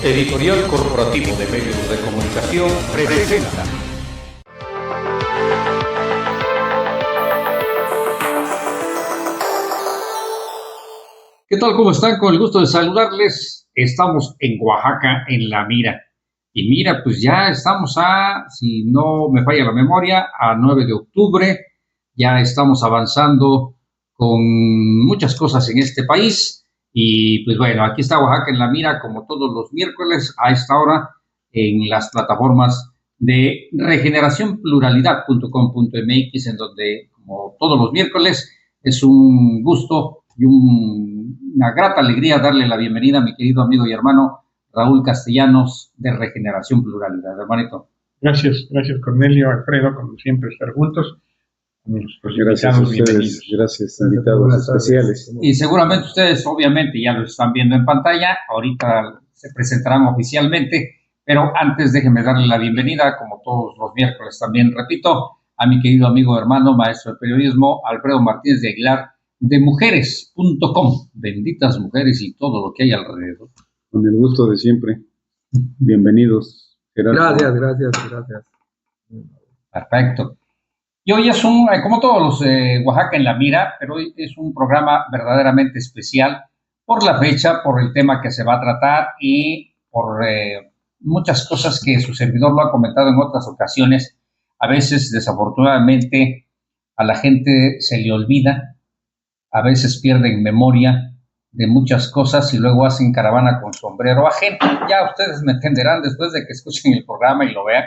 Editorial Corporativo de Medios de Comunicación presenta. ¿Qué tal? ¿Cómo están? Con el gusto de saludarles. Estamos en Oaxaca, en La Mira. Y mira, pues ya estamos si no me falla la memoria, a 9 de octubre. Ya estamos avanzando con muchas cosas en este país. Y pues bueno, aquí está Oaxaca en La Mira, como todos los miércoles a esta hora, en las plataformas de regeneracionpluralidad.com.mx, en donde, como todos los miércoles, es un gusto y una grata alegría darle la bienvenida a mi querido amigo y hermano Raúl Castellanos de Regeneración Pluralidad. Hermanito. Gracias Cornelio, Alfredo, como siempre, estar juntos. Gracias a ustedes, gracias, invitados especiales. Y seguramente ustedes, obviamente, ya lo están viendo en pantalla, ahorita se presentarán oficialmente, pero antes déjenme darle la bienvenida, como todos los miércoles también, repito, a mi querido amigo, hermano, maestro de periodismo, Alfredo Martínez de Aguilar, de mujeres.com, benditas mujeres y todo lo que hay alrededor. Con el gusto de siempre. Bienvenidos, Gerardo. Gracias. Perfecto. Y hoy es como todos los Oaxaca en La Mira, pero hoy es un programa verdaderamente especial por la fecha, por el tema que se va a tratar y por muchas cosas que su servidor lo ha comentado en otras ocasiones. A veces, desafortunadamente, a la gente se le olvida, a veces pierden memoria de muchas cosas y luego hacen caravana con sombrero ajeno. Ya ustedes me entenderán después de que escuchen el programa y lo vean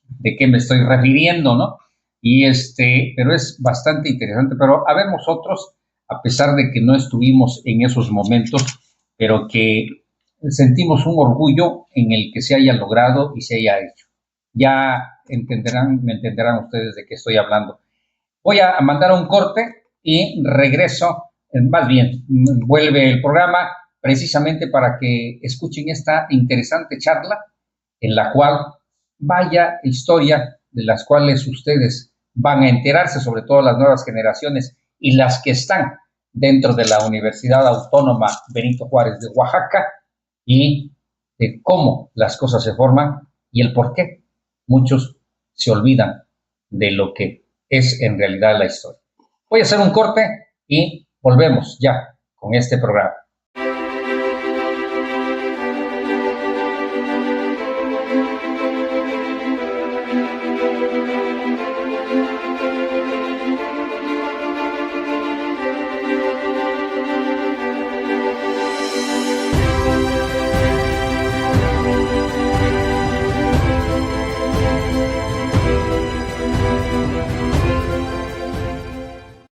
de qué me estoy refiriendo, ¿no? Pero es bastante interesante. Pero habemos otros, a pesar de que no estuvimos en esos momentos, pero que sentimos un orgullo en el que se haya logrado y se haya hecho. Ya me entenderán ustedes de qué estoy hablando. Voy a mandar un corte y regreso, más bien, vuelve el programa precisamente para que escuchen esta interesante charla en la cual vaya historia de las cuales ustedes van a enterarse, sobre todo las nuevas generaciones y las que están dentro de la Universidad Autónoma Benito Juárez de Oaxaca, y de cómo las cosas se forman y el por qué muchos se olvidan de lo que es en realidad la historia. Voy a hacer un corte y volvemos ya con este programa.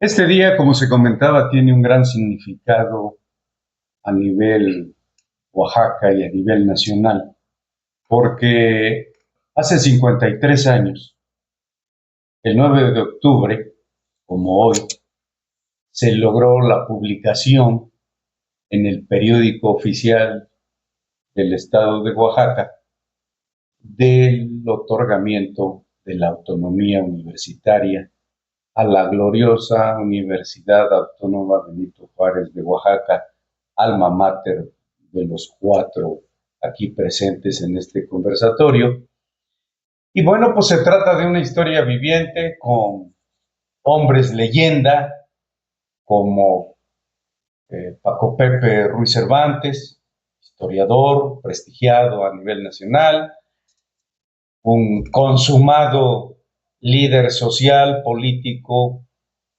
Este día, como se comentaba, tiene un gran significado a nivel Oaxaca y a nivel nacional, porque hace 53 años, el 9 de octubre, como hoy, se logró la publicación en el periódico oficial del estado de Oaxaca del otorgamiento de la autonomía universitaria a la gloriosa Universidad Autónoma Benito Juárez de Oaxaca, alma mater de los 4 aquí presentes en este conversatorio. Y bueno, pues se trata de una historia viviente con hombres leyenda como Paco Pepe Ruiz Cervantes, historiador prestigiado a nivel nacional, un consumado líder social, político,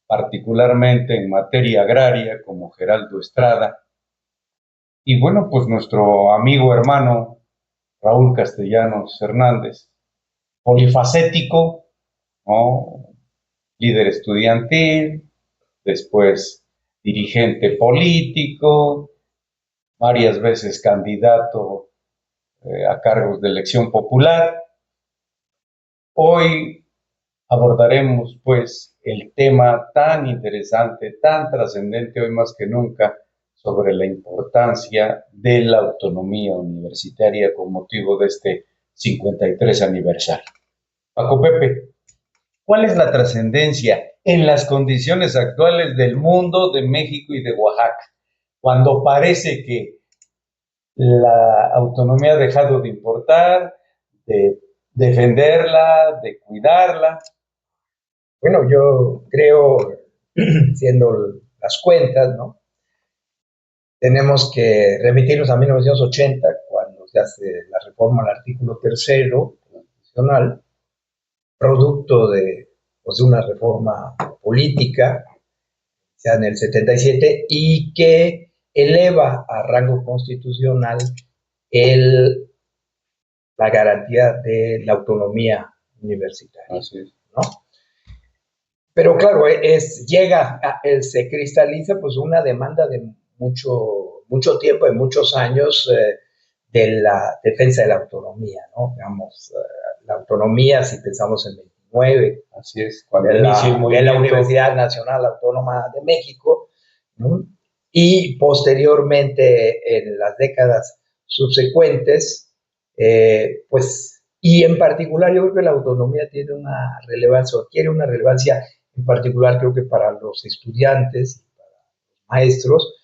particularmente en materia agraria, como Geraldo Estrada. Y bueno, pues nuestro amigo hermano Raúl Castellanos Hernández, polifacético, ¿no? Líder estudiantil, después dirigente político, varias veces candidato a cargos de elección popular. Hoy abordaremos pues el tema tan interesante, tan trascendente hoy más que nunca, sobre la importancia de la autonomía universitaria con motivo de este 53 aniversario. Paco Pepe, ¿cuál es la trascendencia en las condiciones actuales del mundo, de México y de Oaxaca, cuando parece que la autonomía ha dejado de importar, de defenderla, de cuidarla. Bueno, yo creo, siendo las cuentas, ¿no? Tenemos que remitirnos a 1980, cuando se hace la reforma al artículo 3º constitucional, producto pues, de una reforma política, ya en el 77, y que eleva a rango constitucional la garantía de la autonomía universitaria. Así es. ¿No? Pero claro, se cristaliza pues una demanda de mucho tiempo, de muchos años, de la defensa de la autonomía, ¿no? Digamos, la autonomía, si pensamos en 29, así es, cuando de la Universidad Nacional Autónoma de México, ¿no? Y posteriormente en las décadas subsecuentes, pues, y en particular yo creo que la autonomía tiene una relevancia, o adquiere una relevancia en particular creo que para los estudiantes, para los maestros,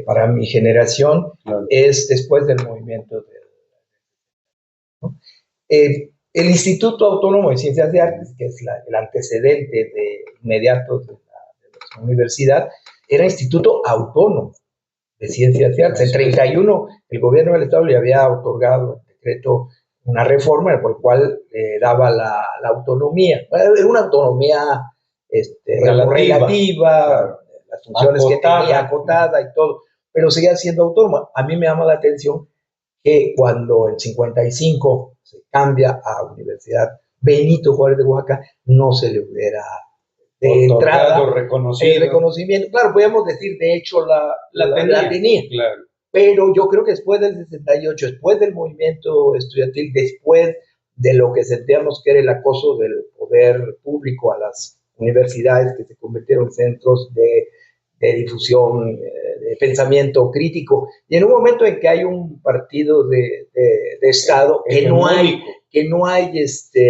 para mi generación, claro. Es después del movimiento ¿no? El Instituto Autónomo de Ciencias y Artes, que es el antecedente inmediato de la universidad, era Instituto Autónomo de Ciencias y Artes. En 31, el gobierno del Estado le había otorgado el decreto una reforma por la cual daba la autonomía. Era una autonomía relativa, claro, las funciones acotada, que tenía acotada y todo, pero seguía siendo autónoma. A mí me llama la atención que cuando en 55 se cambia a Universidad Benito Juárez de Oaxaca, no se le hubiera de entrada reconocimiento. Claro, podríamos decir, de hecho, la tenía. Claro. Pero yo creo que después del 68, después del movimiento estudiantil, después de lo que sentíamos que era el acoso del poder público a las universidades, que se convirtieron en centros de difusión, de pensamiento crítico, y en un momento en que hay un partido de Estado, que no hay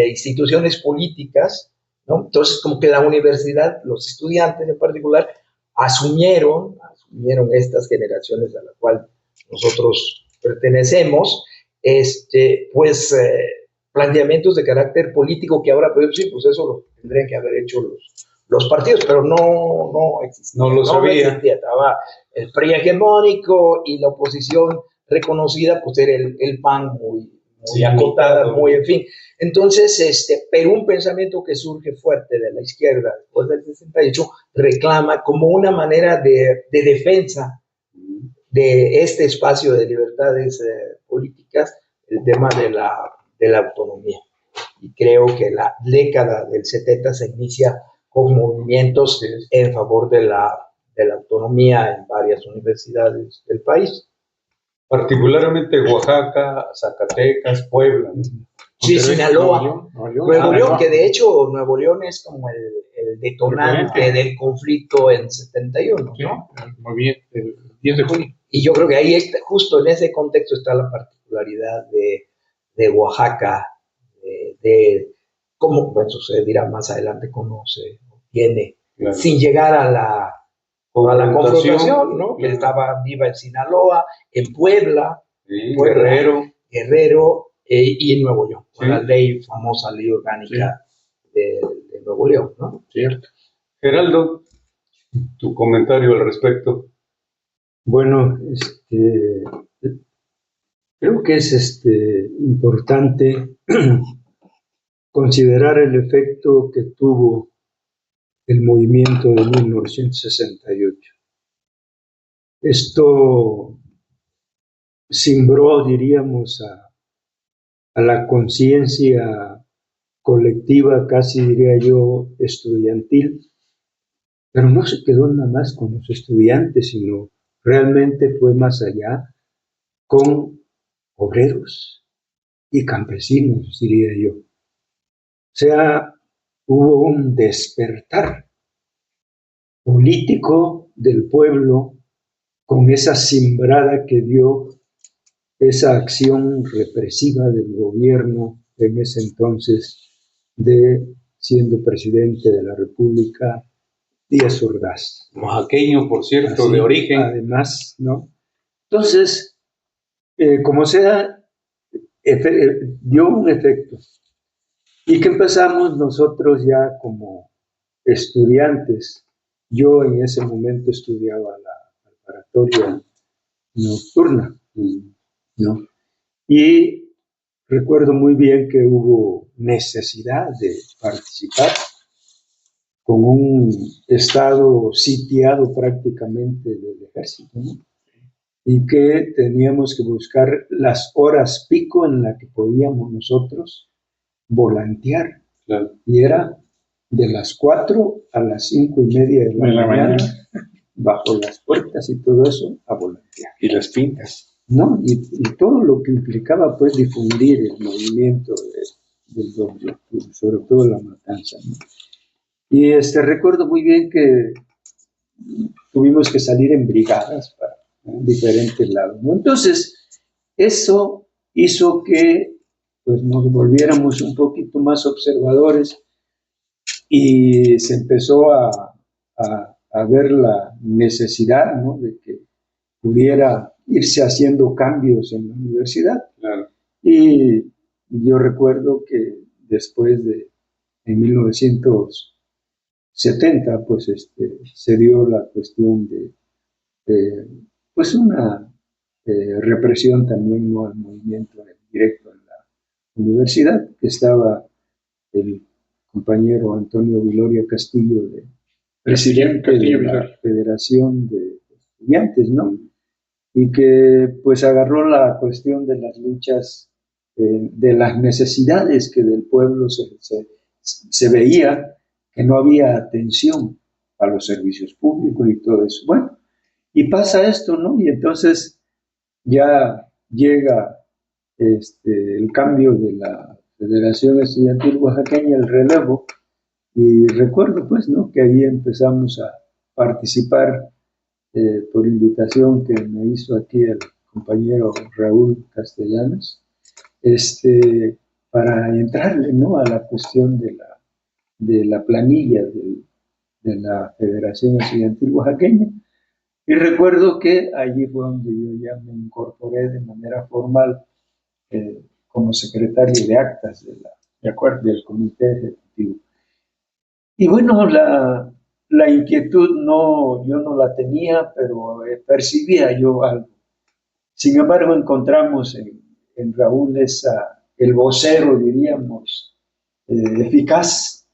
instituciones políticas, ¿no? Entonces, como que la universidad, los estudiantes en particular, asumieron estas generaciones a la cual nosotros pertenecemos, pues planteamientos de carácter político que ahora, pues sí, pues eso lo tendrían que haber hecho los partidos, pero no existía. No lo sabía. Existía. Estaba el PRI hegemónico y la oposición reconocida, pues era el PAN muy acotada, muy, en fin. Entonces, pero un pensamiento que surge fuerte de la izquierda después del 68 reclama como una manera de defensa de este espacio de libertades políticas el tema de la autonomía. Y creo que la década del 70 se inicia con movimientos en favor de la autonomía en varias universidades del país. Particularmente Oaxaca, Zacatecas, Puebla. Sí, Sinaloa. Nuevo León, que de hecho Nuevo León es como el detonante del conflicto en 71, sí, ¿no? Muy bien, el 10 de junio. Y yo creo que ahí, justo en ese contexto, está la particularidad de Oaxaca, cómo, bueno, se dirá más adelante cómo se obtiene, claro, sin llegar a la confrontación, ¿no? Claro. Que estaba viva en Sinaloa, en Puebla, sí, Guerrero y en Nuevo León, con la famosa ley orgánica de Nuevo León, ¿no? Cierto. Geraldo, tu comentario al respecto. Bueno, creo que es importante considerar el efecto que tuvo el movimiento de 1968. Esto cimbró, diríamos, a la conciencia colectiva, casi diría yo, estudiantil, pero no se quedó nada más con los estudiantes, sino realmente fue más allá con obreros y campesinos, diría yo. O sea, hubo un despertar político del pueblo con esa cimbrada que dio esa acción represiva del gobierno en ese entonces, siendo presidente de la República, Díaz Ordaz. Oaxaqueño, por cierto, así, de origen. Además, ¿no? Entonces, como sea, dio un efecto. Y que empezamos nosotros ya como estudiantes. Yo en ese momento estudiaba la preparatoria nocturna, ¿no? Y recuerdo muy bien que hubo necesidad de participar con un estado sitiado prácticamente del ejército, ¿no? Y que teníamos que buscar las horas pico en las que podíamos nosotros volantear. Claro. Y era de las 4 a las 5:30 de la mañana, bajo las puertas y todo eso, a volantear. Y las fincas, ¿no? Y todo lo que implicaba, pues, difundir el movimiento del 2 de octubre, sobre todo la matanza, ¿no? Y recuerdo muy bien que tuvimos que salir en brigadas para diferentes lados, ¿no? Entonces, eso hizo que pues, nos volviéramos un poquito más observadores y se empezó a ver la necesidad, ¿no? De que pudiera irse haciendo cambios en la universidad. claro. Y yo recuerdo que después en 1970, pues se dio la cuestión de pues una represión también, ¿no? Al movimiento directo en la universidad, que estaba el compañero Antonio Viloria Castillo, presidente de la Federación de Estudiantes, ¿no? Y que pues agarró la cuestión de las luchas, de las necesidades que del pueblo se veía, que no había atención a los servicios públicos y todo eso. Bueno, y pasa esto, ¿no? Y entonces ya llega el cambio de la Federación Estudiantil Oaxaqueña, el relevo, y recuerdo pues, ¿no? Que ahí empezamos a participar por invitación que me hizo aquí el compañero Raúl Castellanos, para entrarle, ¿no? A la cuestión de la planilla de la Federación Estudiantil Oaxaqueña. Y recuerdo que allí fue donde yo ya me incorporé de manera formal como secretario de actas del comité ejecutivo. Y bueno, la inquietud yo no la tenía, pero percibía yo algo. Sin embargo, encontramos en Raúl el vocero, diríamos, eficaz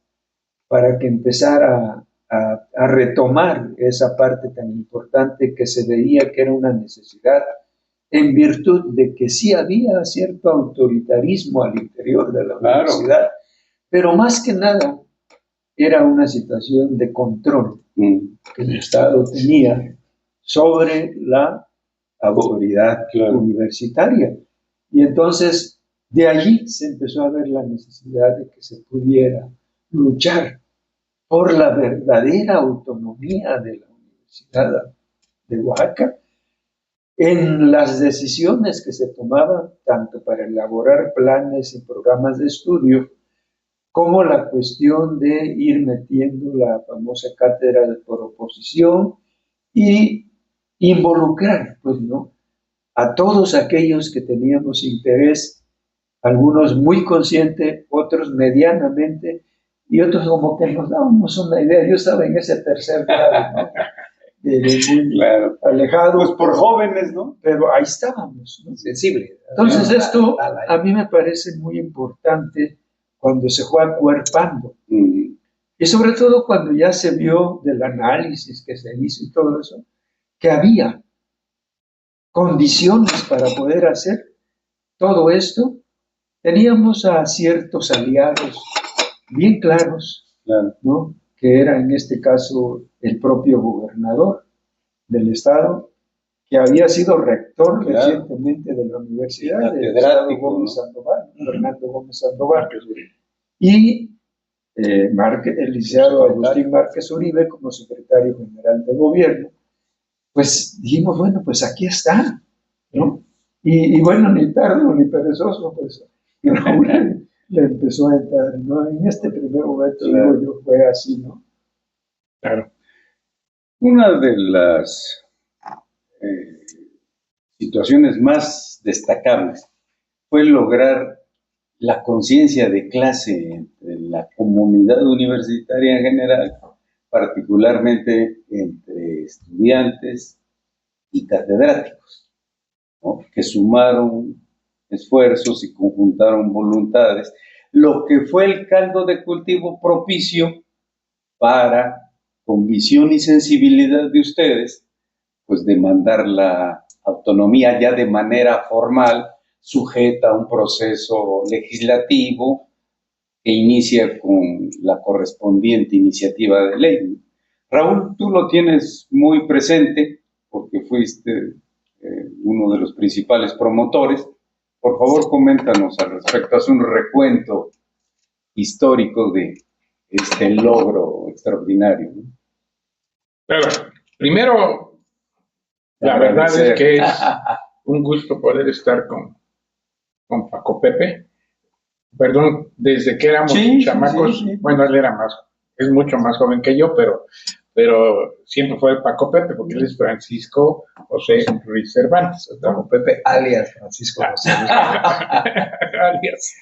para que empezara a retomar esa parte tan importante que se veía que era una necesidad, en virtud de que sí había cierto autoritarismo al interior de la universidad, pero más que nada era una situación de control que el Estado tenía sobre la autoridad universitaria. Y entonces de allí se empezó a ver la necesidad de que se pudiera luchar por la verdadera autonomía de la Universidad de Oaxaca en las decisiones que se tomaban, tanto para elaborar planes y programas de estudio, como la cuestión de ir metiendo la famosa cátedra de por oposición y involucrar, pues, ¿no? A todos aquellos que teníamos interés, algunos muy conscientes, otros medianamente, y otros como que nos dábamos una idea. Yo estaba en ese tercer grado, ¿no? Muy alejado. Pues por jóvenes, ¿no? Pero ahí estábamos, ¿no? Sensible. Entonces esto a mí me parece muy importante cuando se fue acuerpando. Y sobre todo cuando ya se vio del análisis que se hizo y todo eso, que había condiciones para poder hacer todo esto. Teníamos a ciertos aliados bien claros, ¿no? Que era en este caso el propio gobernador del estado, que había sido rector recientemente de la universidad, Fernando Gómez Sandoval, y el licenciado Agustín Márquez Uribe como secretario general de gobierno. Pues dijimos, bueno, pues aquí está, ¿no? Y bueno, ni tardo ni perezoso, pues Raúl le empezó a entrar, ¿no? En este primer momento, digo yo, fue así, ¿no? Claro. Una de las situaciones más destacables fue lograr la conciencia de clase entre la comunidad universitaria en general, particularmente entre estudiantes y catedráticos, ¿no? Que sumaron esfuerzos y conjuntaron voluntades, lo que fue el caldo de cultivo propicio para, con visión y sensibilidad de ustedes, pues demandar la autonomía ya de manera formal, sujeta a un proceso legislativo que inicia con la correspondiente iniciativa de ley. Raúl, tú lo tienes muy presente porque fuiste uno de los principales promotores. Por favor, coméntanos al respecto, haz un recuento histórico de este logro extraordinario, ¿no? Bueno, primero, la verdad es que es un gusto poder estar con Paco Pepe. Perdón, desde que éramos chamacos, sí. Bueno, él era es mucho más joven que yo, pero siempre fue Paco Pepe, porque él es Francisco José Ruiz Cervantes. Paco Pepe alias Francisco José Ruiz alias,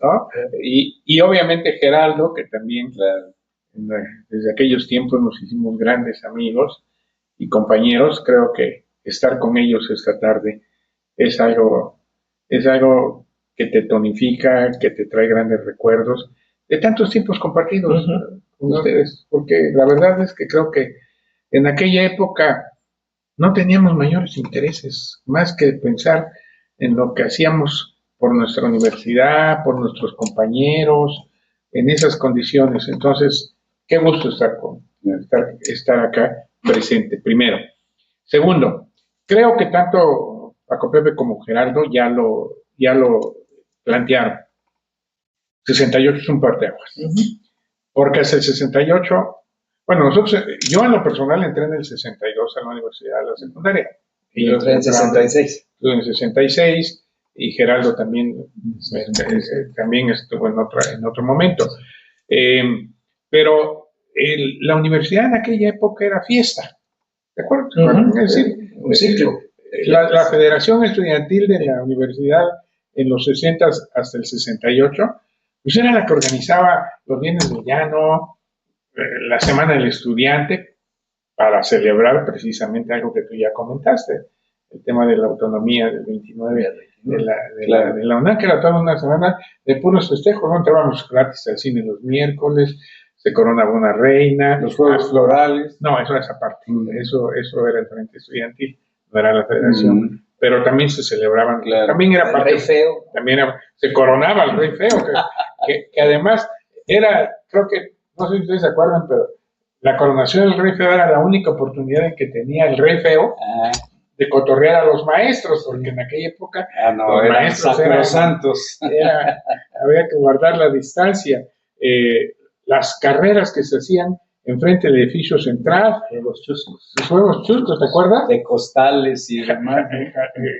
¿no? Y obviamente Geraldo, que también desde aquellos tiempos nos hicimos grandes amigos y compañeros. Creo que estar con ellos esta tarde es algo que te tonifica, que te trae grandes recuerdos de tantos tiempos compartidos con ustedes, porque la verdad es que creo que en aquella época no teníamos mayores intereses, más que pensar en lo que hacíamos por nuestra universidad, por nuestros compañeros, en esas condiciones. Entonces, qué gusto estar acá presente, primero. Segundo, creo que tanto Paco Pepe como Geraldo ya lo plantearon. 68 es un parteaguas. Porque hasta el 68, bueno, yo en lo personal entré en el 62 a la universidad, a la secundaria. Y yo entré en 66. Estuve en 66 y Geraldo también estuvo en otro momento. Pero la universidad en aquella época era fiesta. ¿De acuerdo? Es decir, un ciclo. La Federación Estudiantil de la Universidad en los 60 hasta el 68, pues era la que organizaba los Viernes de Llano, la Semana del Estudiante, para celebrar precisamente algo que tú ya comentaste, el tema de la autonomía del 29 de la UNAM, que era toda una semana de puros festejos, ¿no? Entrábamos gratis al cine los miércoles, se coronaba una reina. Los Juegos Florales. No, eso es aparte, eso era el Frente Estudiantil, no era la Federación. Pero también se celebraban, también era parte, el Rey Feo. También se coronaba el Rey Feo, que además era, creo que, no sé si ustedes se acuerdan, pero la coronación del Rey Feo era la única oportunidad en que tenía el Rey Feo de cotorrear a los maestros, porque en aquella época los maestros eran santos. Había que guardar la distancia. Las carreras que se hacían enfrente del edificio central, los chuscos. Los juegos chuscos, ¿te acuerdas? De costales y demás.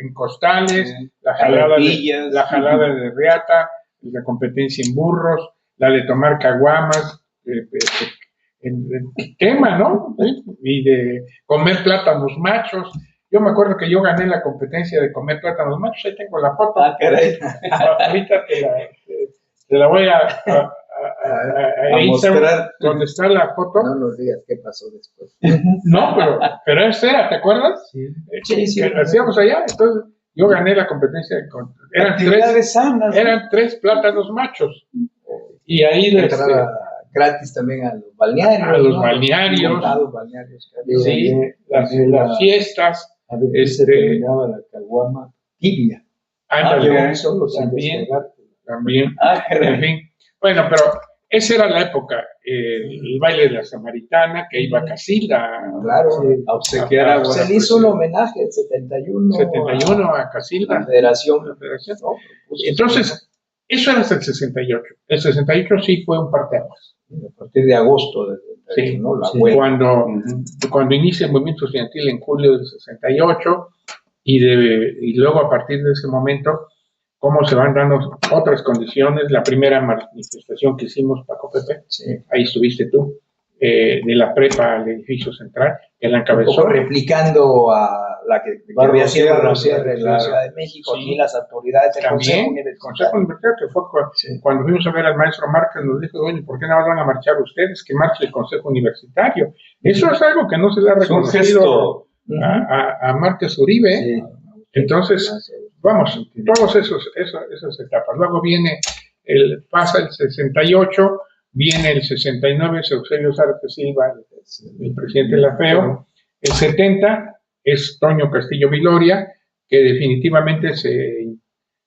En costales, la jalada de riata, la competencia en burros, la de tomar caguamas, en quema, ¿no? Y de comer plátanos machos. Yo me acuerdo que yo gané la competencia de comer plátanos machos, ahí tengo la foto. Caray. Ahorita te la voy a mostrar. ¿Dónde está la foto? No nos digas qué pasó después. No, pero esa era, ¿te acuerdas? Sí. Que hacíamos allá. Entonces, yo gané la competencia. Eran 3 plátanos machos. Y ahí gratis también a los balnearios. A los balnearios. Sí, las fiestas. A veces se terminaba la caguama tibia. También. En fin. Bueno, pero esa era la época. El baile de la Samaritana, que iba a Casilda. Claro. A obsequiar agua. Se le hizo un homenaje en 71 a Casilda. La Federación. ¿No? Entonces, eso era hasta el 68. El 68 sí fue un parteaguas. A partir de agosto del 71, ¿no? Cuando inicia el movimiento estudiantil en julio del 68 y luego a partir de ese momento cómo se van dando otras condiciones. La primera manifestación que hicimos, Paco Pepe, ahí estuviste tú, de la prepa al edificio central, que la encabezó. Replicando a la que había sido Rosier en la Ciudad de México, sí. Y las autoridades del Consejo Universitario, que fue cuando fuimos a ver al maestro Márquez, nos dijo, bueno, ¿por qué no van a marchar ustedes? Que marche el Consejo Universitario. Eso es algo que no se le ha reconocido a Márquez Uribe. Sí. Entonces, vamos, todas esas etapas. Luego pasa el 68, viene el 69, Eusebio Zárate Silva, el presidente de la FEO. El 70 es Toño Castillo Viloria, que definitivamente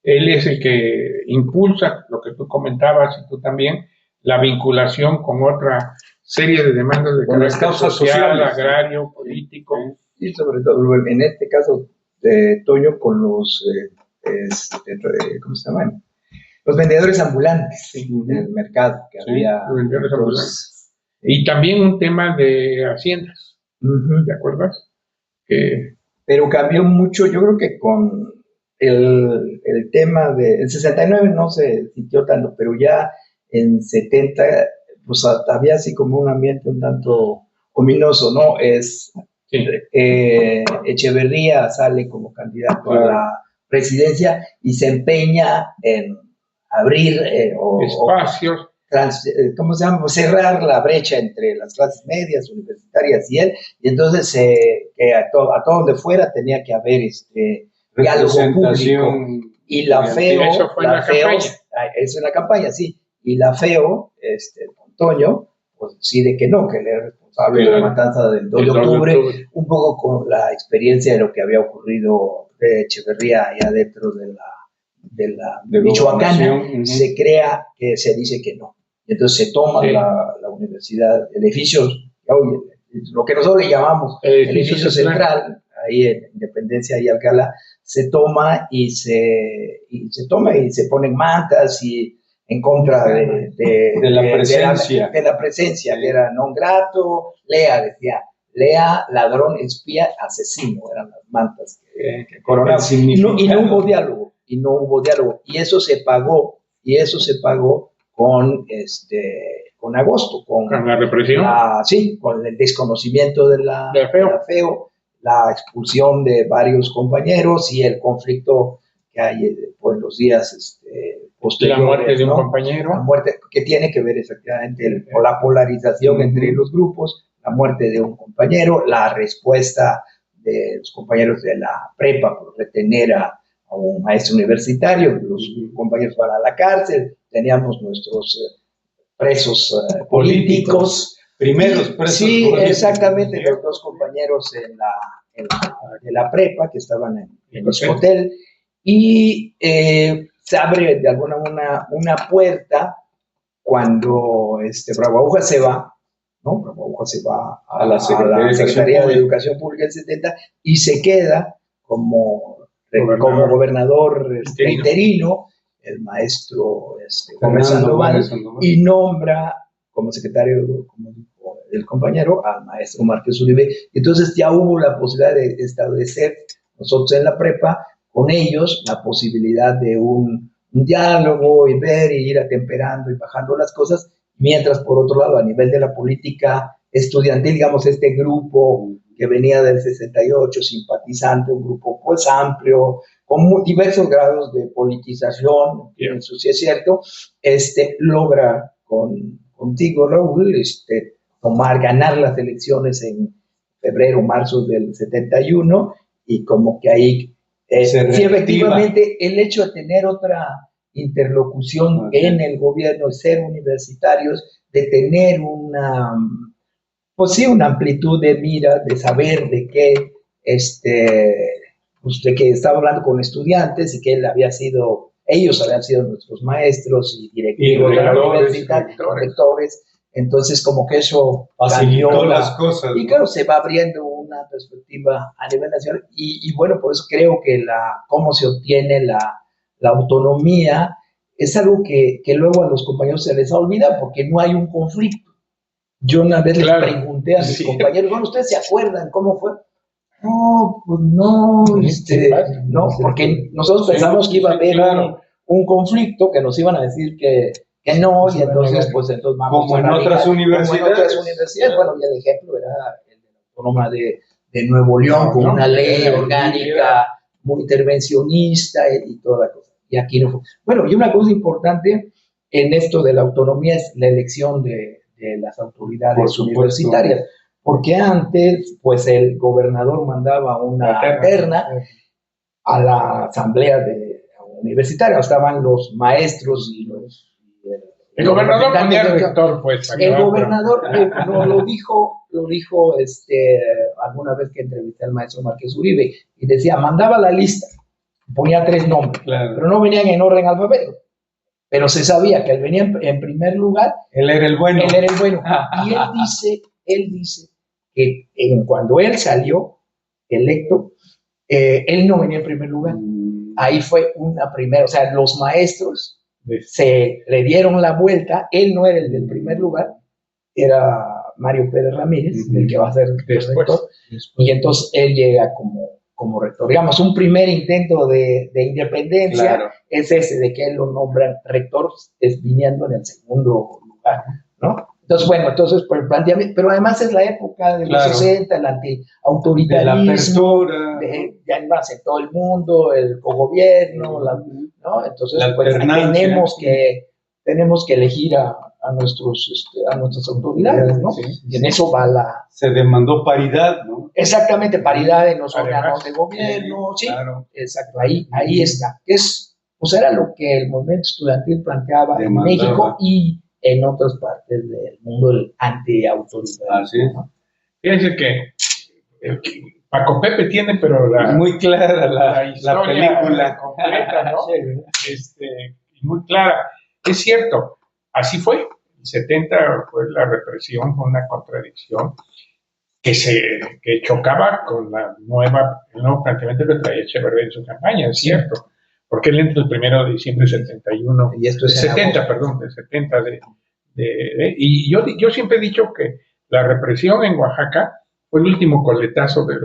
él es el que impulsa lo que tú comentabas y tú también, la vinculación con otra serie de demandas de carácter social, agrario, político. Y sobre todo, en este caso, Toño con los, ¿cómo se llaman? Los vendedores ambulantes del mercado que había. Los vendedores ambulantes. Y también un tema de haciendas, ¿te acuerdas? Pero cambió mucho, yo creo que con el tema el 69 no se sintió tanto, pero ya en 70 pues había así como un ambiente un tanto ominoso, ¿no? Echeverría sale como candidato a la presidencia y se empeña en abrir espacios, ¿cómo se llama? Cerrar la brecha entre las clases medias, universitarias y él, y entonces que a todo donde fuera tenía que haber diálogo público, y la FEO, eso fue es en la campaña, sí, y la FEO, Toño, pues decide que no, que él es responsable de la matanza del 2 de octubre, un poco con la experiencia de lo que había ocurrido de Echeverría allá dentro de Michoacán, se crea que se dice que no. Entonces se toma la universidad, el edificio, lo que nosotros le llamamos el edificio central, ahí en Independencia y Alcalá, se toma y se ponen mantas y en contra de la presencia, que era non grato, decía, Lea, ladrón, espía, asesino, eran las mantas que coronaban. Y no hubo diálogo. Y eso se pagó con Agosto, con la represión. Con el desconocimiento de la FEO, la expulsión de varios compañeros y el conflicto que hay en los días posteriores. La muerte de un compañero. La muerte que tiene que ver exactamente con la polarización entre los grupos, la muerte de un compañero, la respuesta de los compañeros de la prepa por retener a un maestro universitario, los compañeros van a la cárcel, teníamos nuestros presos políticos. Primeros presos políticos. Exactamente, los dos compañeros de la prepa que estaban en el hotel, y se abre de alguna una puerta cuando Bravo Aguja se va, ¿no? Bravo Aguja se va a la Secretaría de Educación Pública en 70 y se queda como gobernador interino, el maestro Gómez Sandoval, y nombra como secretario, como dijo el compañero, al maestro Márquez Uribe. Entonces ya hubo la posibilidad de establecer nosotros en la prepa con ellos la posibilidad de un diálogo y ver y ir atemperando y bajando las cosas, mientras por otro lado a nivel de la política estudiantil, digamos, este grupo que venía del 68, simpatizante, un grupo pues amplio, con diversos grados de politización, eso sí es cierto, logra contigo, Raúl, ganar las elecciones en febrero, marzo del 71, y como que ahí, sí, efectivamente, el hecho de tener otra interlocución en el gobierno, de ser universitarios, de tener una amplitud de mira, de saber de qué, de que estaba hablando con estudiantes y que ellos habían sido nuestros maestros y directivos de la universidad, rectores. Entonces, como que eso facilitó las cosas. Y claro, se va abriendo una perspectiva a nivel nacional. Y bueno, por eso creo que cómo se obtiene la autonomía es algo que luego a los compañeros se les olvida porque no hay un conflicto. Yo una vez les pregunté a mis compañeros, bueno, ¿ustedes se acuerdan cómo fue? No, pues no, no, porque nosotros pensamos que iba a haber un conflicto, que nos iban a decir que no, y entonces vamos como en otras universidades. Bueno, y el ejemplo era el de la Autónoma de de Nuevo León con una ley orgánica muy intervencionista y toda la cosa. Y aquí no fue. Bueno, y una cosa importante en esto de la autonomía es la elección de las autoridades universitarias, porque antes, pues el gobernador mandaba una terna a la asamblea universitaria, estaban los maestros y los... El gobernador ponía el rector, pues. El gobernador no, lo dijo alguna vez que entrevisté al maestro Márquez Uribe, y decía, mandaba la lista, ponía 3 nombres, pero no venían en orden alfabético. Pero se sabía que él venía en primer lugar. Él era el bueno. Él era el bueno. Y él dice que cuando él salió electo, él no venía en primer lugar. Ahí fue una primera, o sea, los maestros se le dieron la vuelta. Él no era el del primer lugar, era Mario Pérez Ramírez, el que va a ser el rector. Y entonces él llega como rector. Digamos, un primer intento de independencia es ese, de que él lo nombran rector, viniendo en el segundo lugar, ¿no? Entonces, bueno, por el planteamiento, pero además es la época de los 60, el antiautoritarismo, ya no hace todo el mundo, el cogobierno, ¿no? Entonces, pues, tenemos que elegir a nuestras autoridades, ¿no? Y en eso va se demandó paridad, ¿no? Exactamente, paridad en los órganos de gobierno, sí, exacto, ahí está. Era lo que el movimiento estudiantil planteaba en México y en otras partes del mundo, el antiautoritarismo, ¿no? Fíjense que Paco Pepe tiene, pero muy clara la película completa, ¿no? Muy clara. Es cierto, así fue. En 70 fue la represión, fue una contradicción que chocaba con el nuevo planteamiento que traía Echeverría en su campaña, es cierto, porque él entra el 1 de diciembre de 71, y esto es 70, perdón, de 70 y yo siempre he dicho que la represión en Oaxaca fue el último coletazo del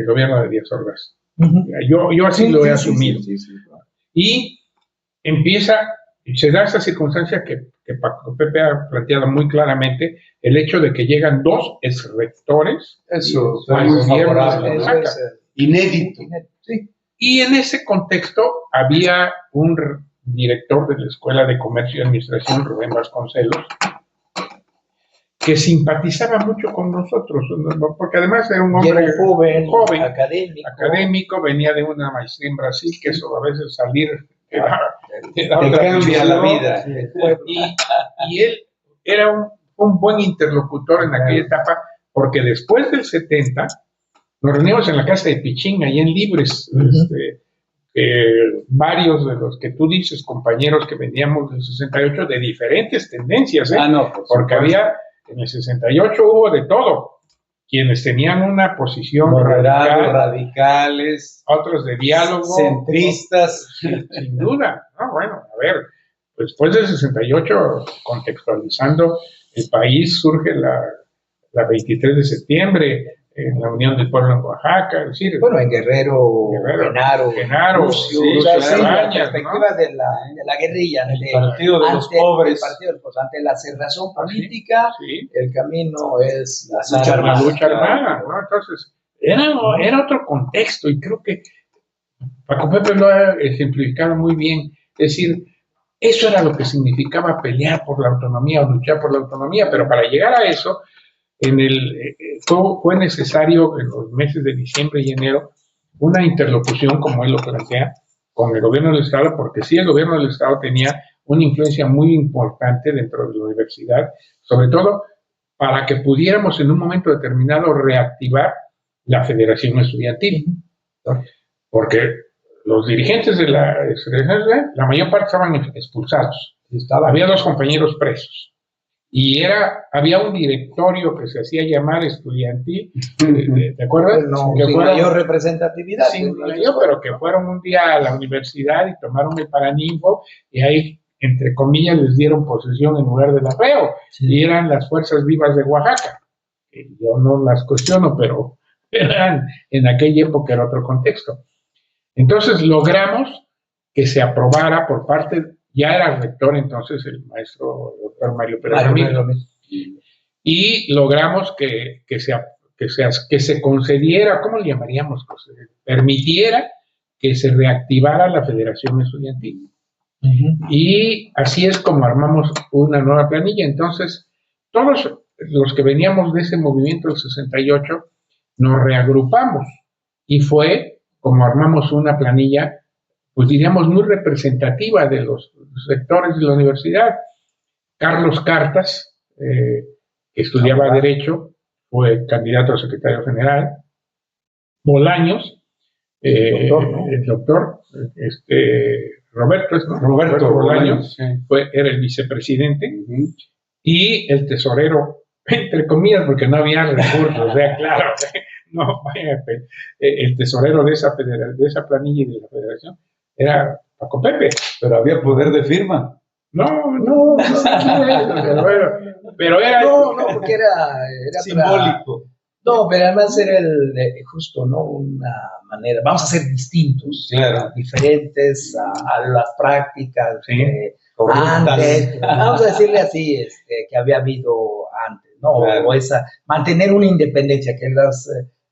gobierno de Díaz Ordaz. Yo así lo he asumido. Y se da esa circunstancia que Paco Pepe ha planteado muy claramente, el hecho de que llegan 2 exrectores al gobierno de Oaxaca. Inédito. Sí. Y en ese contexto había un director de la Escuela de Comercio y Administración, Rubén Vasconcelos, que simpatizaba mucho con nosotros, porque además era un hombre joven académico, venía de una maestría en Brasil, que eso a veces salir te cambia la vida. Y él era un buen interlocutor en aquella etapa, porque después del 70 nos reunimos en la casa de Pichín, ahí en Libres, varios de los que tú dices, compañeros que veníamos del 68, de diferentes tendencias, porque había, en el 68 hubo de todo, quienes tenían una posición radicales, otros de diálogo, centristas, sin duda, ¿no? Bueno, a ver, después del 68, contextualizando, el país surge la 23 de septiembre, en la Unión del Pueblo en Oaxaca, es decir, en Guerrero, Genaro, Lucio, la perspectiva de la guerrilla, el partido de los pobres, ante la cerrazón política, el camino es la lucha armada, ¿no? Entonces, era otro contexto, y creo que Paco Pepe lo ha ejemplificado muy bien, es decir, eso era lo que significaba pelear por la autonomía o luchar por la autonomía, pero para llegar a eso, fue necesario en los meses de diciembre y enero una interlocución, como él lo plantea, con el gobierno del Estado, porque sí, el gobierno del Estado tenía una influencia muy importante dentro de la universidad, sobre todo para que pudiéramos en un momento determinado reactivar la Federación Estudiantil, porque los dirigentes de la mayor parte estaban expulsados, había 2 compañeros presos. Y había un directorio que se hacía llamar estudiantil, ¿te acuerdas? Sin mayor representatividad. Sin mayor, pero que fueron un día a la universidad y tomaron el Paraninfo, y ahí, entre comillas, les dieron posesión en lugar del arreo, y eran las Fuerzas Vivas de Oaxaca. Yo no las cuestiono, pero en aquella época era otro contexto. Entonces logramos que se aprobara por parte, ya era rector entonces el maestro doctor Mario Pérez Ramírez, y logramos que que se concediera, ¿cómo le llamaríamos? Que se permitiera que se reactivara la Federación Estudiantil. Y así es como armamos una nueva planilla. Entonces, todos los que veníamos de ese movimiento del 68 nos reagrupamos y fue como armamos una planilla, pues diríamos muy representativa de los sectores de la universidad. Carlos Cartas, que estudiaba Derecho, fue candidato a secretario general. Bolaños, el doctor, Roberto Bolaños, sí. era el vicepresidente, y el tesorero, entre comillas, porque no había recursos, claro, no, el tesorero de esa planilla y de la federación era Paco Pepe. Pero había poder de firma. No, pero era... No, porque era simbólico. No, pero además era justo, ¿no? Una manera, vamos a ser distintos, claro, diferentes a las prácticas sí, antes, vamos a decirle así, que había habido antes, ¿no? Claro. O mantener una independencia, que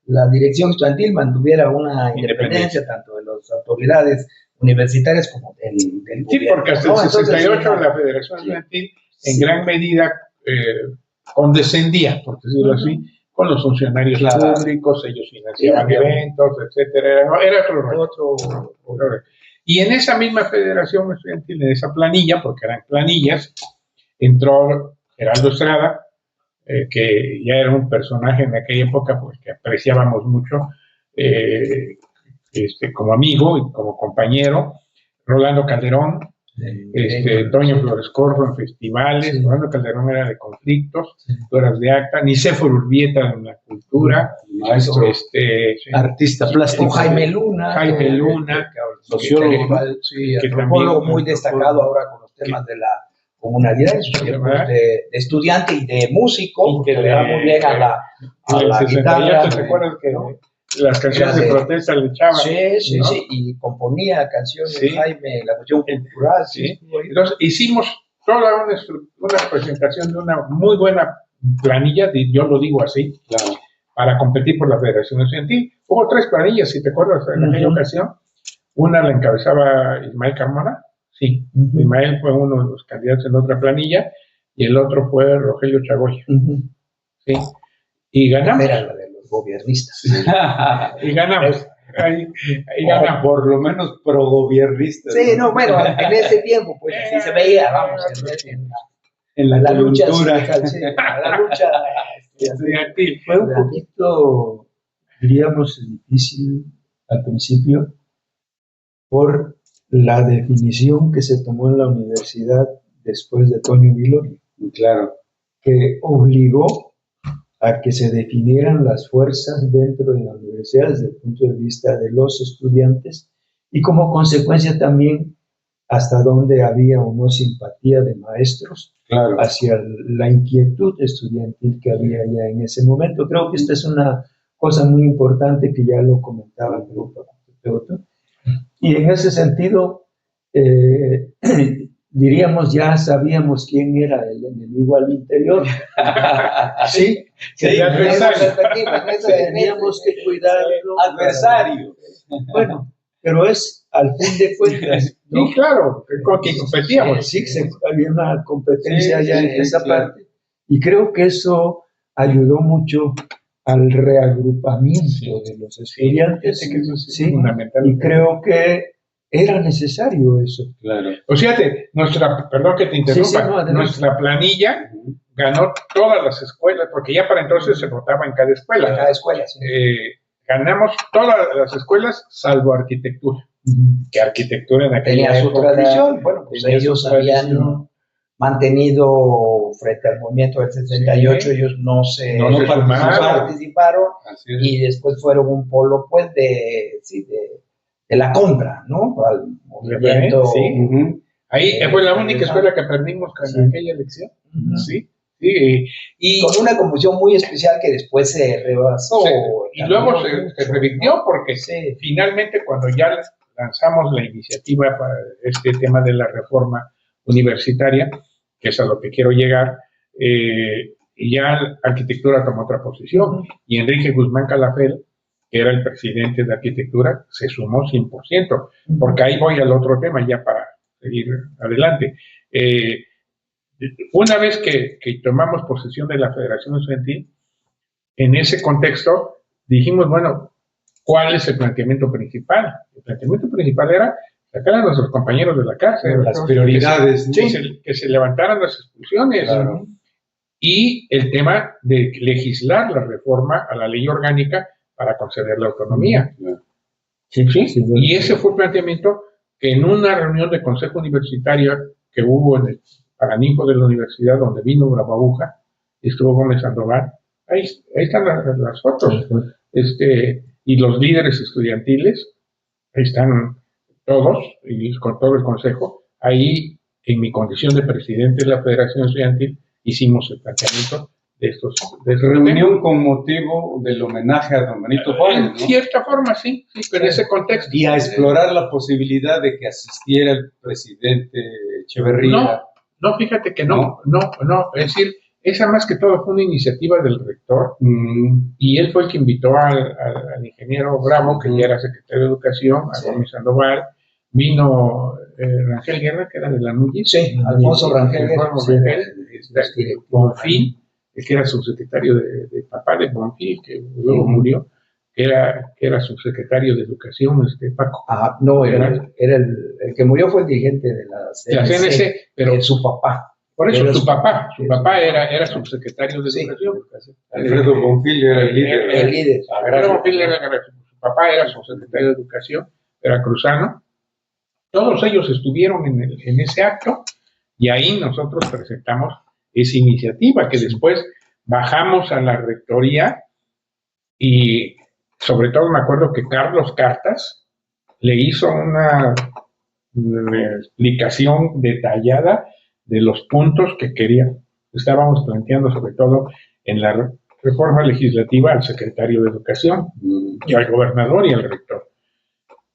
la dirección estudiantil mantuviera una independencia tanto de las autoridades universitarias como del sí, gobierno. porque hasta el 68 la Federación Estudiantil en gran medida condescendía, por decirlo así, con los funcionarios públicos, ellos financiaban eventos, etcétera, era otro rollo. Y en esa misma Federación Estudiantil, en esa planilla, porque eran planillas, entró Geraldo Estrada, que ya era un personaje en aquella época, pues que apreciábamos mucho como amigo y como compañero, Rolando Calderón, Toño Flores Corro en festivales, Rolando Calderón era de conflictos, tú eras de acta, Nicéforo Urbieta en la cultura, maestro, artista plástico, Jaime Luna, sociólogo, antropólogo muy destacado ahora con los temas de la comunalidad, de estudiante y de músico, que le da muy bien a la guitarra. ¿Te acuerdas que las canciones de protesta le echaban? Sí, y componía canciones, Jaime, la cuestión cultural. Sí. Entonces hicimos toda una presentación de una muy buena planilla, yo lo digo así, para competir por la Federación Estudiantil. Hubo 3 planillas, si te acuerdas, en aquella ocasión. Una la encabezaba Ismael Carmona, Ismael fue uno de los candidatos en otra planilla, y el otro fue Rogelio Chagoya. Sí. Y ganamos. Era la de los gobiernistas. Y ganamos. Ahí ganamos. Por lo menos pro-gobiernistas. Sí, no, bueno, en ese tiempo, pues así se veía, vamos, en la lucha sindical, la lucha estudiantil. Fue un poquito, diríamos, difícil al principio por la definición que se tomó en la universidad después de Toño Viloria. Claro. Que obligó a que se definieran las fuerzas dentro de la universidad desde el punto de vista de los estudiantes y como consecuencia también hasta dónde había o no simpatía de maestros hacia la inquietud estudiantil que había ya en ese momento. Creo que esta es una cosa muy importante que ya lo comentaba el grupo. Y en ese sentido, diríamos, ya sabíamos quién era el enemigo al interior. Sí, teníamos que cuidarlo. Adversario. Bueno, pero es al fin de cuentas, ¿no? Sí, claro, con quien competíamos. Sí, había una competencia ya en esa parte. Y creo que eso ayudó mucho al reagrupamiento de los estudiantes. Que eso es fundamental. Y creo que era necesario eso. Claro. O sea, perdón que te interrumpa, nuestra planilla ganó todas las escuelas, porque ya para entonces se votaba en cada escuela. En cada escuela, sí. Ganamos todas las escuelas, salvo arquitectura. Que arquitectura en aquella tenía su época tradición. Bueno, pues ellos habían mantenido frente al movimiento del 68, ellos no participaron y después fueron un polo pues de la contra, ¿no? Al movimiento. Ahí fue la única escuela que aprendimos en aquella elección. Sí. Y con una confusión muy especial que después se rebasó. Y luego se revirtió porque finalmente cuando ya lanzamos la iniciativa para este tema de la reforma universitaria, que es a lo que quiero llegar, y ya arquitectura tomó otra posición. Y Enrique Guzmán Calafel, que era el presidente de arquitectura, se sumó 100%, porque ahí voy al otro tema ya para seguir adelante. Una vez que tomamos posesión de la Federación Estudiantil, en ese contexto dijimos, bueno, ¿cuál es el planteamiento principal? El planteamiento principal era sacar a nuestros compañeros de la cárcel, las prioridades, que se levantaran las expulsiones, claro, y el tema de legislar la reforma a la ley orgánica para conceder la autonomía. Sí. Y ese fue el planteamiento que en una reunión de consejo universitario que hubo en el Paraninfo de la universidad, donde vino Bravabuja, estuvo Gómez Sandoval, ahí están las fotos, y los líderes estudiantiles, ahí están todos, y con todo el consejo, ahí en mi condición de presidente de la Federación Estudiantil, hicimos el planteamiento de estos reunión con motivo del homenaje a don Benito Juárez, ¿no? En cierta forma, sí, pero en ese contexto. Y a explorar la posibilidad de que asistiera el presidente Echeverría. No, fíjate que no, es decir, esa más que todo fue una iniciativa del rector, y él fue el que invitó al ingeniero Bravo, que ya era secretario de Educación, a Gómez Sandoval, vino Rangel Guerra, que era de la NUYI. Sí, Alfonso Rangel Bonfil, que era subsecretario de papá de Bonfil, que luego murió, que era subsecretario de Educación, Paco. No, era el que murió fue el dirigente de la CNC, pero su papá. Por eso su papá era subsecretario de Educación. Alfredo Bonfil era el líder. El líder. Alfredo Bonfil su papá era subsecretario de Educación, veracruzano. Todos ellos estuvieron en ese acto, y ahí nosotros presentamos esa iniciativa, que después bajamos a la rectoría, y sobre todo me acuerdo que Carlos Cartas le hizo una explicación detallada de los puntos que estábamos planteando, sobre todo en la reforma legislativa, al secretario de Educación, y al gobernador y al rector.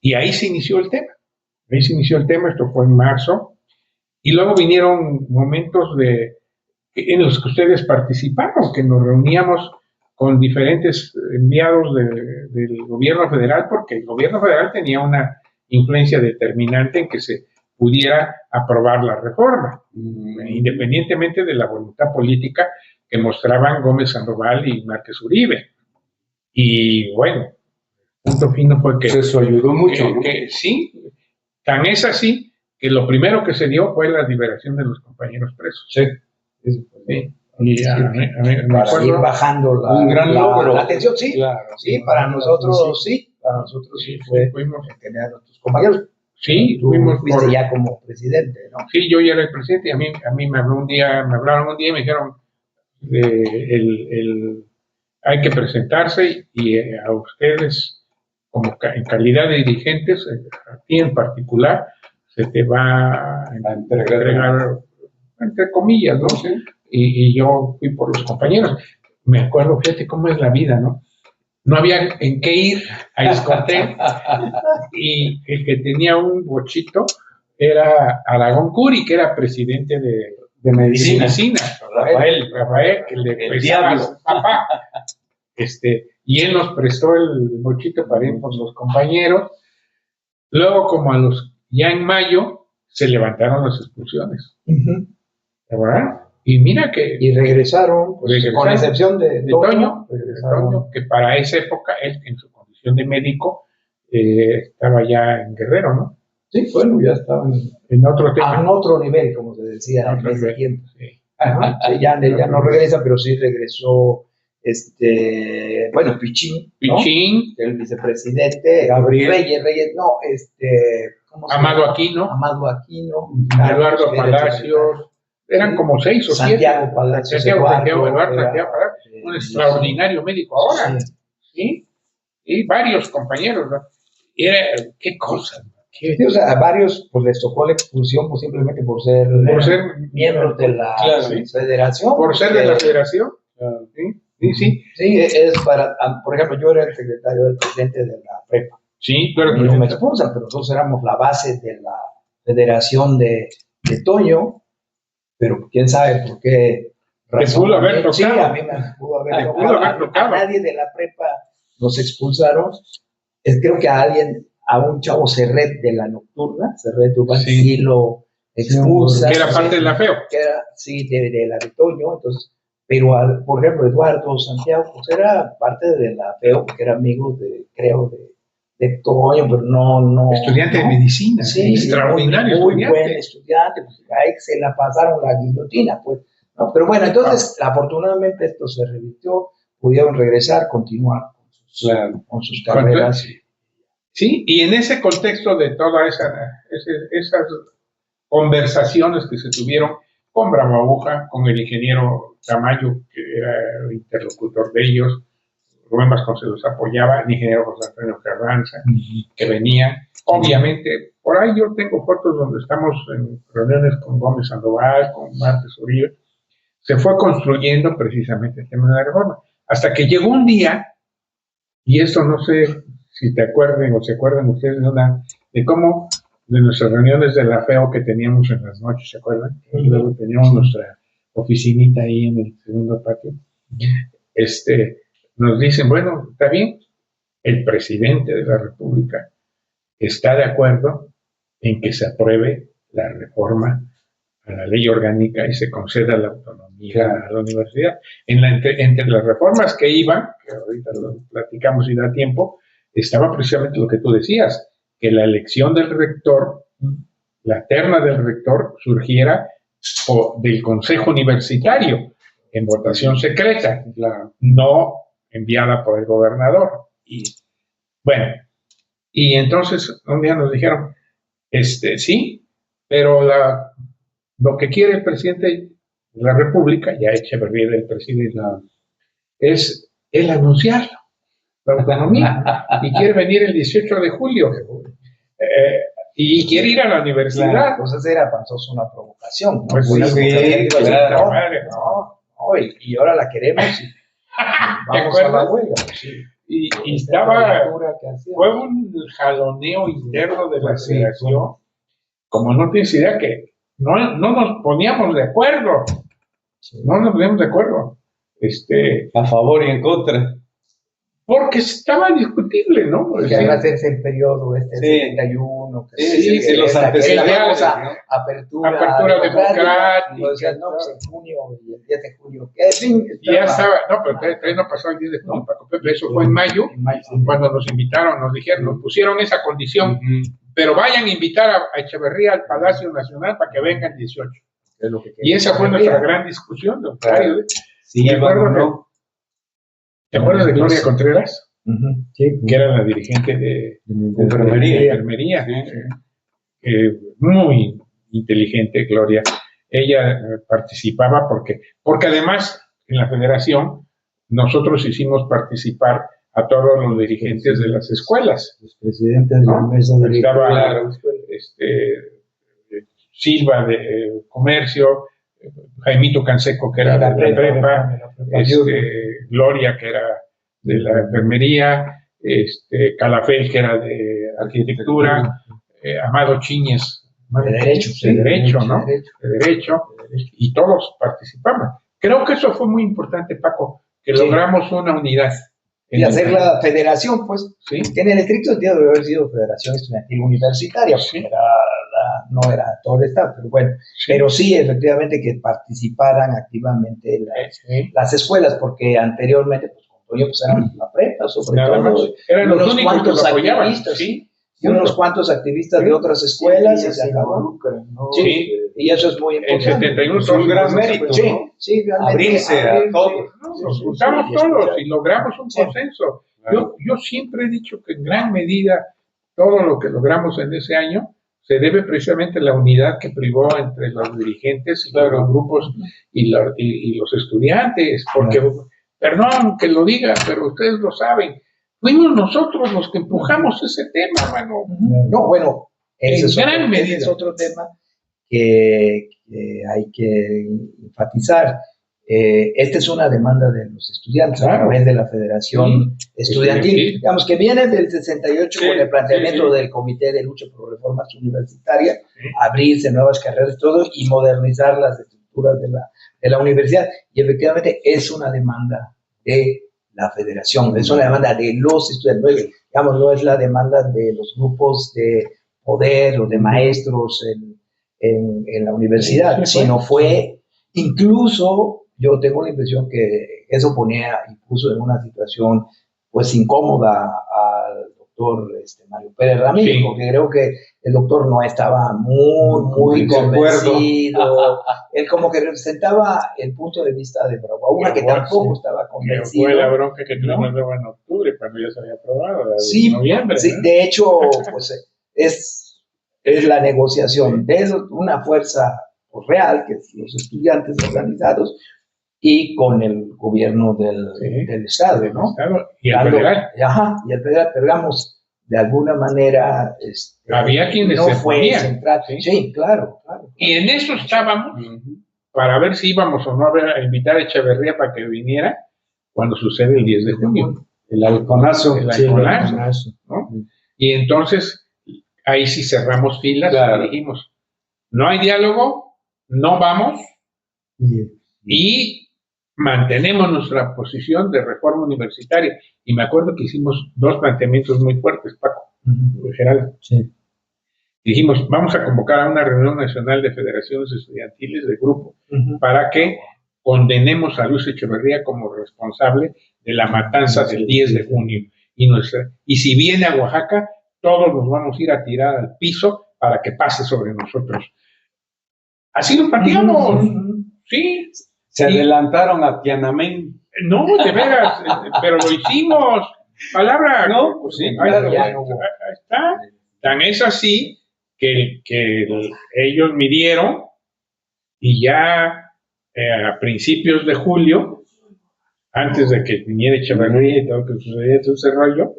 Y ahí se inició el tema. Esto fue en marzo, y luego vinieron momentos en los que ustedes participaron, que nos reuníamos con diferentes enviados del gobierno federal, porque el gobierno federal tenía una influencia determinante en que se pudiera aprobar la reforma, independientemente de la voluntad política que mostraban Gómez Sandoval y Márquez Uribe. Y bueno, punto fino fue que eso ayudó mucho, ¿no? Sí, tan es así que lo primero que se dio fue la liberación de los compañeros presos. Sí. Y para ir bajando la tensión, sí, claro, sí, para nosotros sí fue tener a nuestros compañeros. Sí, tú fuiste ya como presidente, ¿no? Sí, yo ya era el presidente, y a mí me hablaron un día y me dijeron, hay que presentarse, y a ustedes, como en calidad de dirigentes, a ti en particular, se te va a entregar, entre comillas, ¿no? Sí. Y yo fui por los compañeros. Me acuerdo, fíjate cómo es la vida, ¿no? No había en qué ir a Iscotel, y el que tenía un bochito era Aragón Curi, que era presidente de medicina. Rafael, que le prestaba a su papá. Y él nos prestó el bochito para ir por los compañeros. Luego, ya en mayo, se levantaron las expulsiones. ¿Verdad? Y mira que... Y regresaron, con excepción de Toño, que para esa época, él en su condición de médico, estaba ya en Guerrero, ¿no? Sí, bueno, ya estaba en otro tema. En otro nivel, como se decía en ese tiempo. Sí. Ya no regresa, pero sí regresó, Pichín, el vicepresidente, Gabriel Reyes, no, Amado Aquino, Eduardo Palacios. Eran como 6 o 7. Santiago Palacios. Santiago Palacios, un extraordinario médico ahora. ¿Sí? Y varios compañeros, ¿no? ¿Qué cosa? Sí, o sea, a varios pues les tocó la expulsión pues, simplemente por ser miembros de la federación. Por ser de la federación. Sí, es para, por ejemplo, yo era el secretario del presidente de la prepa. Sí, pero no me expulsan, pero nosotros éramos la base de la federación de Toño. Pero quién sabe por qué Te pudo haber tocado. Sí, a mí me pudo haber tocado. A nadie de la prepa nos expulsaron. Creo que a un chavo Serret de la nocturna, Serret Urbán, sí lo expulsa. Que era parte de la FEO. Que era, sí, de la de Toño, entonces, pero por ejemplo, Eduardo Santiago, pues era parte de la FEO, que era amigo de Toño, pero no. Estudiante de medicina, sí, extraordinario muy estudiante. buen estudiante, pues ahí se la pasaron la guillotina, pues. ¿No? Pero bueno, entonces, afortunadamente esto se revirtió, pudieron regresar, continuar con sus carreras. Sí, y en ese contexto de todas esas conversaciones que se tuvieron con Bravo Aguja, con el ingeniero Tamayo, que era el interlocutor de ellos, Rubén Vasconcelos apoyaba, el ingeniero José Antonio Carranza, que venía. Obviamente, por ahí yo tengo fotos donde estamos en reuniones con Gómez Sandoval, con Márquez Uribe. Se fue construyendo precisamente el tema de la reforma. Hasta que llegó un día, y esto no sé si te acuerden o se acuerdan ustedes de cómo de nuestras reuniones de la FEO que teníamos en las noches, ¿se acuerdan? Luego teníamos nuestra oficinita ahí en el segundo patio. Nos dicen, bueno, está bien, el presidente de la República está de acuerdo en que se apruebe la reforma a la ley orgánica y se conceda la autonomía a la universidad. Entre las reformas que iban, que ahorita lo platicamos y da tiempo, estaba precisamente lo que tú decías, que la elección del rector, la terna del rector, surgiera del Consejo Universitario en votación secreta, no enviada por el gobernador. Y bueno, y entonces un día nos dijeron, sí, pero lo que quiere el presidente de la República, ya Echeverría del presidente, es el anunciarlo, la autonomía, y quiere venir el 18 de julio, y quiere ir a la universidad. Claro, pues era panzoso una provocación, ¿no? Pues y ahora la queremos y vamos a la huelga. Sí. Y estaba, fue un jaloneo interno de la federación, como no tienes idea que no nos poníamos de acuerdo, a favor y en contra. Porque estaba discutible, ¿no? Porque va a hacerse el periodo 71. Sí, los antecedentes, ¿no? Apertura democrática. No, pues en junio y el 10 de julio. Ya estaba, pero todavía no pasó el 10 de junio, Paco Pepe, eso fue en mayo, cuando nos invitaron, nos dijeron, nos pusieron esa condición, pero vayan a invitar a Echeverría al Palacio Nacional para que vengan el 18. Y esa fue nuestra gran discusión, don Claudio. Sí, ¿Te acuerdas de Gloria Contreras? Sí. Que era la dirigente de enfermería. Sí. Muy inteligente, Gloria. Ella participaba porque además en la federación nosotros hicimos participar a todos los dirigentes de las escuelas. Los presidentes de la mesa de estaba Silva de Comercio, Jaimito Canseco, que era de la prepa, Gloria, que era de la enfermería, Calafel, que era de arquitectura, Amado Chiñez, de derecho, y todos participaban. Creo que eso fue muy importante, Paco, que logramos una unidad. Y hacer la federación, pues, que en el estricto sentido debe haber sido Federación Estudiantil Universitaria, no era todo el Estado, pero bueno, pero sí, efectivamente, que participaran activamente las escuelas, porque anteriormente, pues, como yo, pues, eran la prepa, sobre todo, eran unos cuantos activistas, y unos cuantos activistas de otras escuelas, y se acabó. Sí, y eso es muy importante. En 71 fue un gran mérito, sí, abrirse a todos. Nos juntamos todos y logramos un consenso. Yo siempre he dicho que en gran medida todo lo que logramos en ese año se debe precisamente a la unidad que privó entre los dirigentes y los grupos y los estudiantes, porque, perdón que lo diga, pero ustedes lo saben, fuimos nosotros los que empujamos ese tema, mano. No, bueno, ese es otro tema que hay que enfatizar. Esta es una demanda de los estudiantes a través de la Federación Estudiantil, digamos que viene del 68 con el planteamiento del Comité de Lucha por Reformas Universitarias, abrirse nuevas carreras y todo, y modernizarlas desde un estructuras de la universidad. Y efectivamente es una demanda de la federación, es una demanda de los estudiantes, digamos, no es la demanda de los grupos de poder o de maestros en la universidad, sino fue incluso, yo tengo la impresión que eso ponía incluso en una situación pues incómoda al doctor Mario Pérez Ramírez, porque creo que el doctor no estaba muy convencido. Él como que representaba el punto de vista de Bravo, que tampoco estaba convencido. Fue la bronca que tuvimos luego en octubre, cuando ya se había aprobado, en noviembre. Sí, de hecho, pues es la negociación de una fuerza real, que es los estudiantes organizados, y con el gobierno del Estado, ¿no? Estado y el federal. Ajá, y el federal, pero digamos, de alguna manera... había quienes no se fue ponían. Central. Sí, claro. Y en eso estábamos, para ver si íbamos o no a invitar a Echeverría para que viniera, cuando sucede el 10 de junio. El halconazo. ¿no? Y entonces, ahí sí cerramos filas y dijimos, no hay diálogo, no vamos, y mantenemos nuestra posición de reforma universitaria. Y me acuerdo que hicimos dos planteamientos muy fuertes, Paco, Geraldo. Sí. Dijimos, vamos a convocar a una reunión nacional de federaciones estudiantiles de grupo para que condenemos a Luis Echeverría como responsable de la matanza del 10 de junio. Y si viene a Oaxaca, todos nos vamos a ir a tirar al piso para que pase sobre nosotros. Así lo planteamos. Sí. Se adelantaron a Tiananmen. No, de veras, pero lo hicimos. Palabra. No, pues sí, claro. Ahí está. Tan es así que ellos midieron y ya a principios de julio, antes de que viniera Echeverría y todo lo que sucedía, todo ese rollo,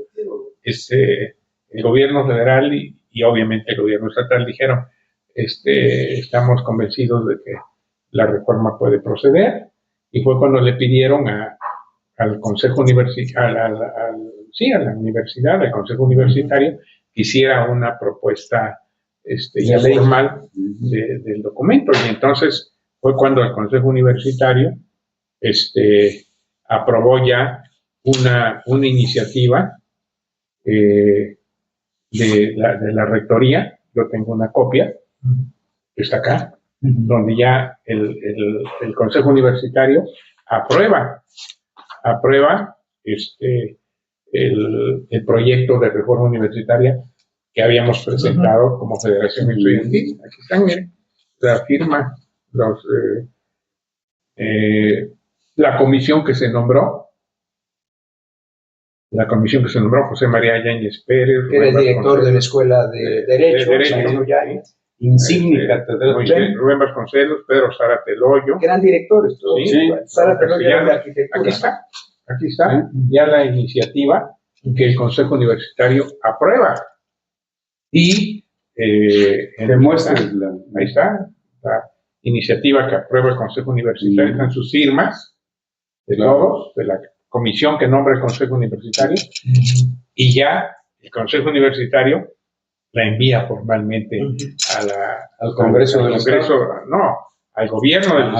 el gobierno federal y obviamente el gobierno estatal dijeron, estamos convencidos de que la reforma puede proceder, y fue cuando le pidieron al Consejo Universitario, a la universidad, al Consejo Universitario, que hiciera una propuesta ya formal del documento. Y entonces fue cuando el Consejo Universitario aprobó ya una iniciativa de la rectoría. Yo tengo una copia, que está acá, donde ya el Consejo Universitario aprueba el proyecto de reforma universitaria que habíamos presentado como Federación Estudiantil. Aquí están, miren, la firma, la comisión que se nombró, José María Yáñez Pérez, que era el director de la Escuela de Derecho, insigne catedrático, Rubén Vasconcelos, Pedro Zárate Loyo, que eran directores todos. Sí, Zárate Loyo era de arquitectura. Aquí está ya la iniciativa que el Consejo Universitario aprueba. Y demuestra. Ahí está la iniciativa que aprueba el Consejo Universitario, están sus firmas de todos, de la comisión que nombra el Consejo Universitario, y ya el Consejo Universitario la envía formalmente al Congreso del Estado. No, al gobierno del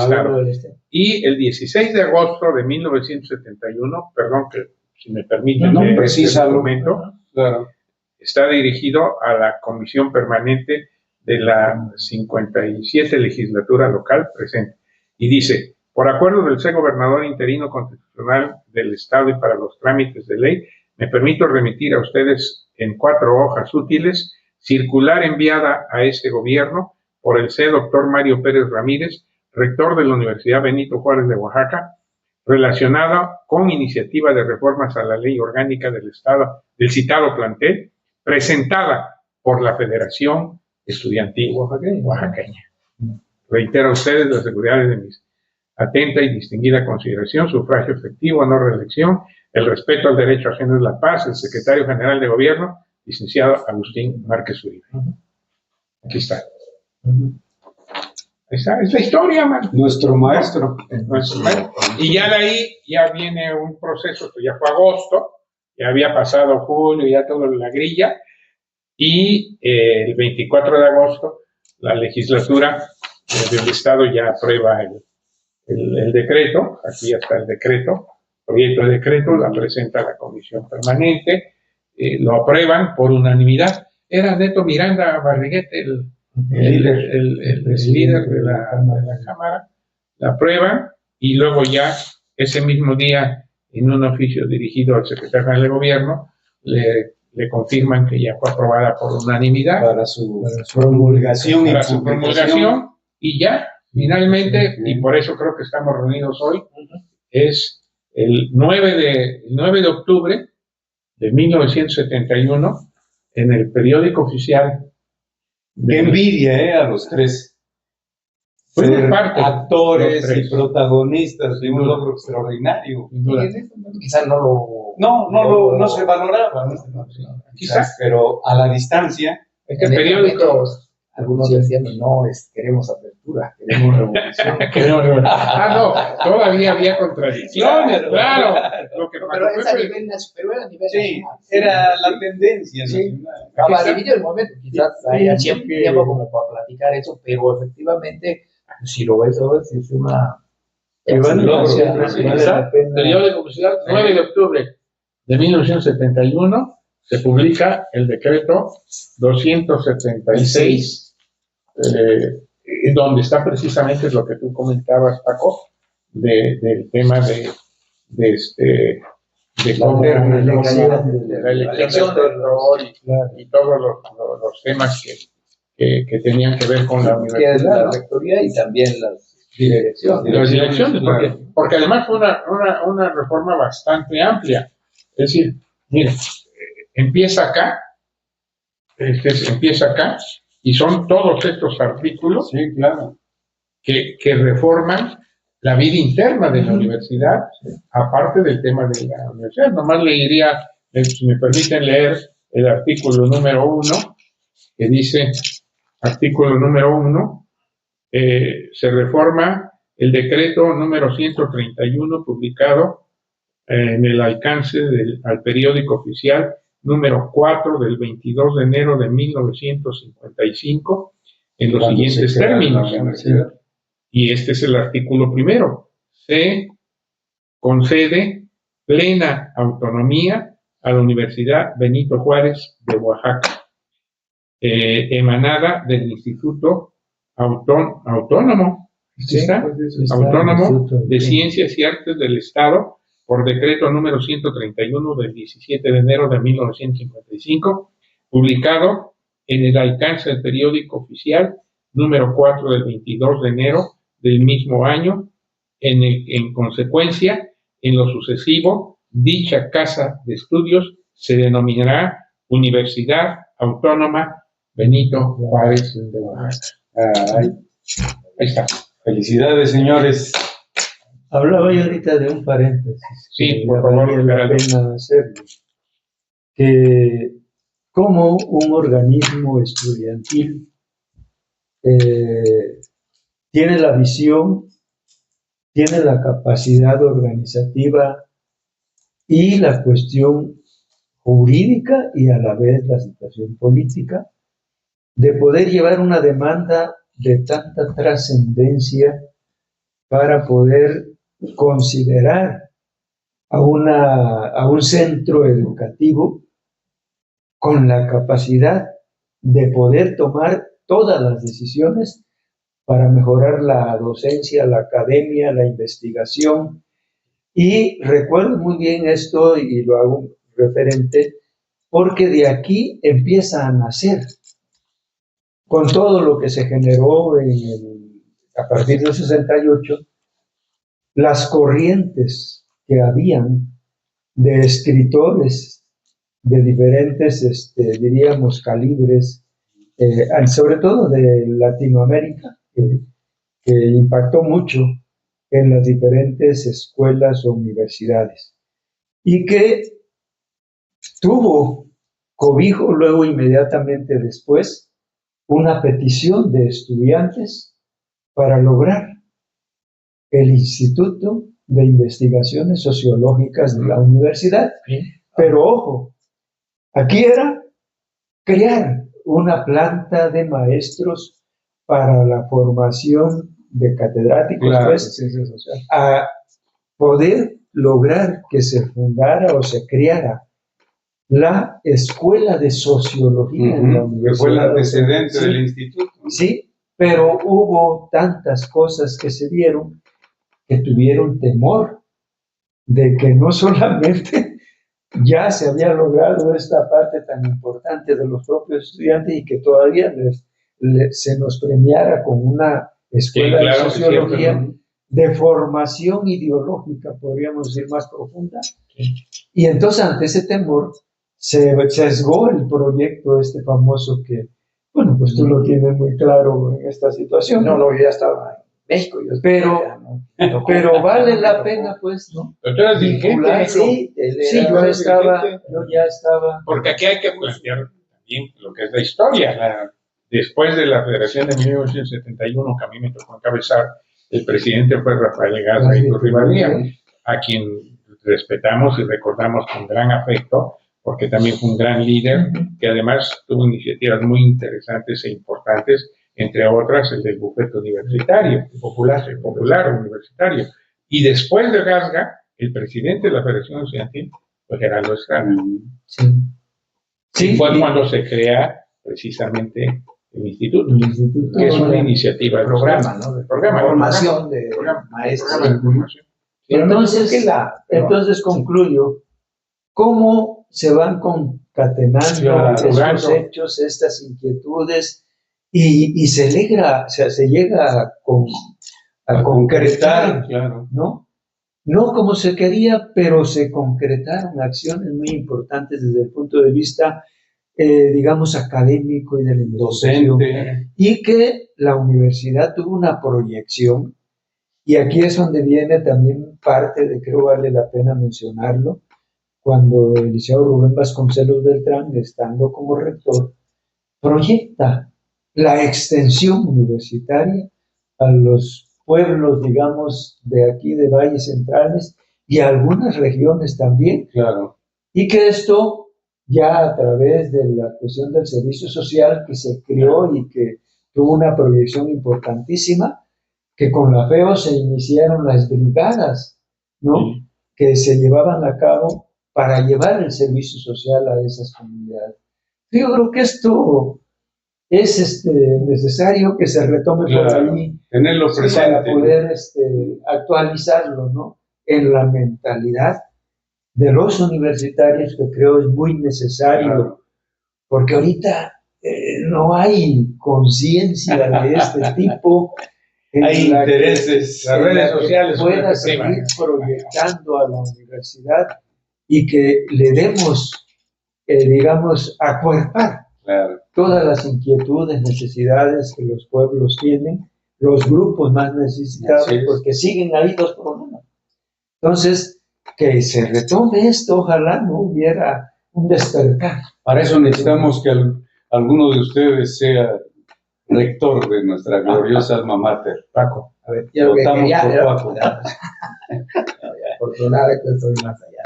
Estado. Y el 16 de agosto de 1971, perdón que si me permiten, precisa el documento, claro, está dirigido a la Comisión Permanente de la 57 Legislatura Local presente. Y dice, por acuerdo del ser gobernador interino constitucional del Estado y para los trámites de ley, me permito remitir a ustedes en 4 hojas útiles circular enviada a este gobierno por el C. Dr. Mario Pérez Ramírez, rector de la Universidad Benito Juárez de Oaxaca, relacionada con iniciativa de reformas a la ley orgánica del Estado, del citado plantel, presentada por la Federación Estudiantil Oaxaqueña. Reitero a ustedes las seguridades de mis atenta y distinguida consideración, sufragio efectivo, no reelección, el respeto al derecho ajeno es la paz, el secretario general de gobierno, licenciado Agustín Márquez Uribe. Aquí está. Ahí está, es la historia, man. Nuestro maestro. Y ya de ahí ya viene un proceso, que ya fue agosto, ya había pasado julio, ya toda la grilla, y el 24 de agosto la legislatura del Estado ya aprueba el decreto, aquí está el decreto, proyecto de decreto, la presenta la Comisión Permanente, lo aprueban por unanimidad. Era Neto Miranda Barriguete el líder de la Cámara, la aprueban y luego ya ese mismo día, en un oficio dirigido al secretario de Gobierno, le confirman que ya fue aprobada por unanimidad. Para su promulgación. Para su promulgación y ya, finalmente, y por eso creo que estamos reunidos hoy, es el 9 de octubre de 1971 en el periódico oficial. Qué envidia, a los tres. Fuimos parte, actores y protagonistas de un logro extraordinario. Quizás no se valoraba, quizás, pero a la distancia. Es que periódicos, algunos decían, no, queremos apertura, queremos revolución. Todavía había contradicciones, claro. Pero era a nivel nacional. Sí, era la tendencia. Sí, para dividir el momento, quizás haya tiempo como para platicar eso, pero efectivamente, si lo ves ahora, sí es una... Periódico oficial, 9 de octubre de 1971, se publica el decreto 276, donde está precisamente lo que tú comentabas, Paco, del tema de la elección del rol y todos los temas que tenían que ver con la universidad. La rectoría y también las direcciones. Las direcciones, porque además fue una reforma bastante amplia. Es decir, mire, empieza acá y son todos estos artículos que reforman la vida interna de la universidad, aparte del tema de la universidad. Nomás le diría, si me permiten leer el artículo número 1, que dice, artículo número 1, se reforma el decreto número 131 publicado en el alcance al periódico oficial número 4 del 22 de enero de 1955 en los siguientes términos. Y este es el artículo primero. Se concede plena autonomía a la Universidad Benito Juárez de Oaxaca, emanada del Instituto Autónomo, Autónomo de Ciencias y Artes del Estado, por decreto número 131 del 17 de enero de 1955, publicado en el alcance del periódico oficial número 4 del 22 de enero del mismo año. En consecuencia, en lo sucesivo, dicha casa de estudios se denominará Universidad Autónoma Benito Juárez de Oaxaca. Ahí está. Felicidades, señores. Hablaba yo ahorita de un paréntesis. Sí, por favor, vale la pena hacerlo. Que como un organismo estudiantil tiene la visión, tiene la capacidad organizativa y la cuestión jurídica y a la vez la situación política de poder llevar una demanda de tanta trascendencia para poder considerar a un centro educativo con la capacidad de poder tomar todas las decisiones para mejorar la docencia, la academia, la investigación. Y recuerdo muy bien esto y lo hago referente porque de aquí empieza a nacer, con todo lo que se generó a partir del 68, las corrientes que habían de escritores de diferentes, diríamos, calibres, sobre todo de Latinoamérica, que impactó mucho en las diferentes escuelas o universidades y que tuvo cobijo luego inmediatamente después una petición de estudiantes para lograr el Instituto de Investigaciones Sociológicas de la universidad. Pero ojo, aquí era crear una planta de maestros para la formación de catedráticos, Claro, pues, ciencia social. a poder lograr que se fundara o se creara la Escuela de Sociología en la Que Universidad. fue el antecedente Sí, del instituto. sí, pero hubo tantas cosas que se dieron que tuvieron temor de que no solamente ya se había logrado esta parte tan importante de los propios estudiantes y que todavía se nos premiara con una escuela Sí, claro, de sociología es cierto, de formación ideológica, podríamos decir, más profunda. Y entonces ante ese temor se sesgó el proyecto este famoso que, bueno, pues tú lo tienes muy claro en esta situación. No, yo ya estaba en México. Pero vale la pena, pues, ¿no? Pero tú eras dirigente, Vincular, Negro. sí, yo ya estaba. Porque aquí hay que plantear también lo que es la historia. Después de la Federación de 1971, que a mí me tocó encabezar, el presidente fue Rafael Garza Iturribarría, a quien respetamos y recordamos con gran afecto, porque también fue un gran líder, que además tuvo iniciativas muy interesantes e importantes, entre otras el del bufete universitario, popular universitario. Y después de Gasga, el presidente de la Federación Estudiantil fue Geraldo Estrada. Sí. Y fue cuando se crea precisamente el instituto, que es una iniciativa de programa, ¿no? De formación de maestros. Entonces concluyo, ¿cómo se van concatenando estos hechos, estas inquietudes, y se llega a concretar, claro. ¿no? No como se quería, pero se concretaron acciones muy importantes desde el punto de vista, digamos, académico y de la investigación. Docente. Y que la universidad tuvo una proyección, y aquí es donde viene también parte de, creo vale la pena mencionarlo, cuando el licenciado Rubén Vasconcelos Beltrán, estando como rector, proyecta la extensión universitaria a los pueblos, digamos, de aquí de valles centrales y a algunas regiones también. Claro. Y que esto ya a través de la cuestión del servicio social que se creó y que tuvo una proyección importantísima, que con la FEO se iniciaron las brigadas, ¿no? Sí. Que se llevaban a cabo para llevar el servicio social a esas comunidades. Yo creo que esto es necesario que se retome por ahí, tenerlo presente, para poder actualizarlo, ¿no? En la mentalidad de los universitarios, que creo es muy necesario, porque ahorita no hay conciencia de este tipo. Hay intereses, las redes sociales pueda seguir proyectando a la universidad y que le demos, digamos, acuerpar todas las inquietudes, necesidades que los pueblos tienen, los grupos más necesitados, porque siguen ahí los problemas. Entonces, que se retome esto, ojalá no hubiera un despertar. Para eso necesitamos que alguno de ustedes sea rector de nuestra gloriosa alma mater. Paco, a ver, yo lo que quería era Paco. Afortunadamente estoy más allá.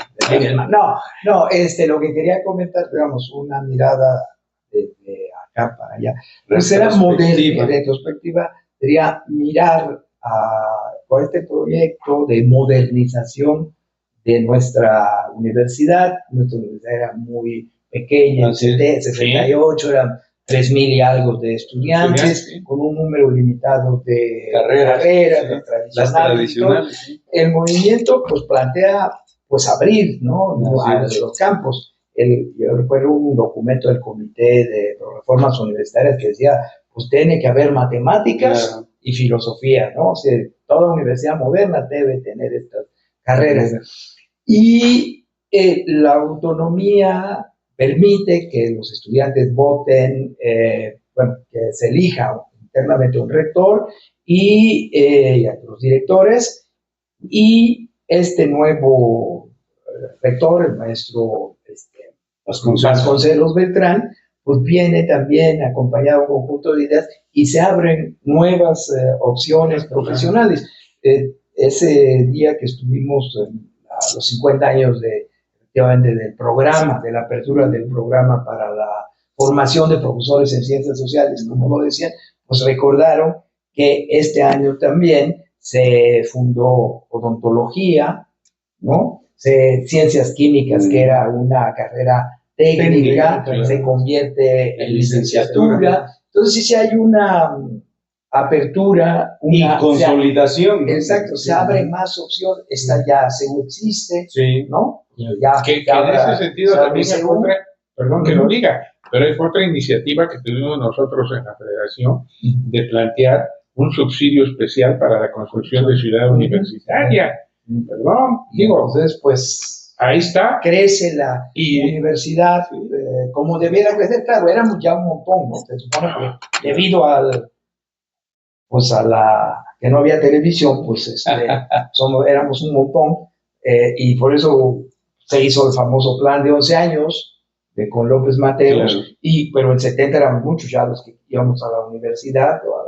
No, lo que quería comentar, digamos, una mirada de acá para allá. Pues era retrospectiva, sería mirar a este proyecto de modernización de nuestra universidad. Nuestra universidad era muy pequeña, en 68 eran 3,000 y algo de estudiantes, con un número limitado de carreras tradicionales. El movimiento pues plantea pues abrir, ¿no? A los campos. Yo recuerdo un documento del Comité de Reformas Universitarias que decía, pues tiene que haber matemáticas y filosofía, ¿no? O sea, toda universidad moderna debe tener estas carreras. Y la autonomía permite que los estudiantes voten, que se elija internamente un rector y a los directores, y este nuevo rector, el maestro Vasconcelos Beltrán, pues viene también acompañado de un conjunto de ideas y se abren nuevas opciones profesionales. Ese día que estuvimos a los 50 años del programa, de la apertura del programa para la formación de profesores en ciencias sociales, como lo decían, nos recordaron que este año también se fundó odontología, ¿no? Ciencias químicas, que era una carrera técnica, se convierte en licenciatura. Entonces sí hay una apertura y consolidación. Exacto, se abre más opciones. Esta ya según existe, ¿no? Ya, que en ese sentido también es otra, perdón que lo diga, pero es otra iniciativa que tuvimos nosotros en la Federación de plantear un subsidio especial para la construcción de ciudad universitaria. Perdón, digo, entonces pues ahí está. Crece la universidad como debiera crecer. Claro, éramos ya un montón, ¿no? Se supone que debido a la que no había televisión, pues éramos un montón, y por eso se hizo el famoso plan de 11 años con López Mateos, claro. Pero en 70 éramos muchos ya los que íbamos a la universidad o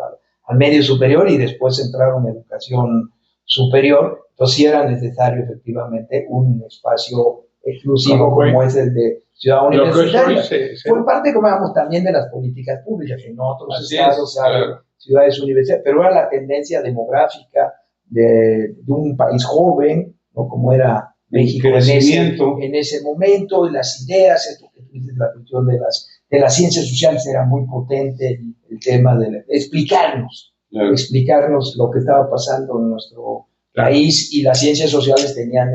al medio superior, y después entraron en educación superior. Entonces sí era necesario efectivamente un espacio exclusivo como es el de Ciudad Universitaria. Fue parte, como digamos, también de las políticas públicas. En otros estados hay ciudades universitarias, pero era la tendencia demográfica de un país joven, ¿no? Como era México en ese momento, y las ideas, esto que tú dices, la cuestión de las ciencias sociales era muy potente, el tema de explicarnos lo que estaba pasando en nuestro país, y las ciencias sociales tenían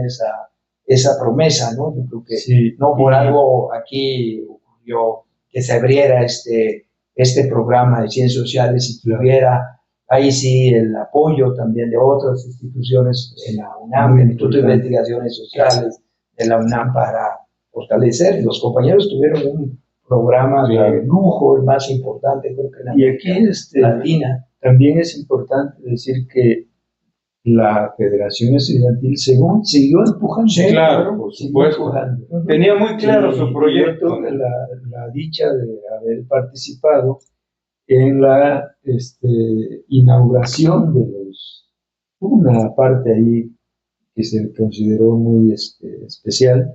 esa promesa, ¿no? Yo creo que no por algo aquí ocurrió que se abriera este programa de ciencias sociales y que hubiera ahí sí el apoyo también de otras instituciones en la UNAM, el Instituto de Investigaciones Sociales de la UNAM, para fortalecer. Los compañeros tuvieron un programa de lujo, el más importante, creo que en la y aquí Latina. También es importante decir que la Federación Estudiantil siguió empujando. Sí, claro, por supuesto. Tenía muy claro su proyecto. La dicha de haber participado en la inauguración de una parte ahí que se consideró muy especial,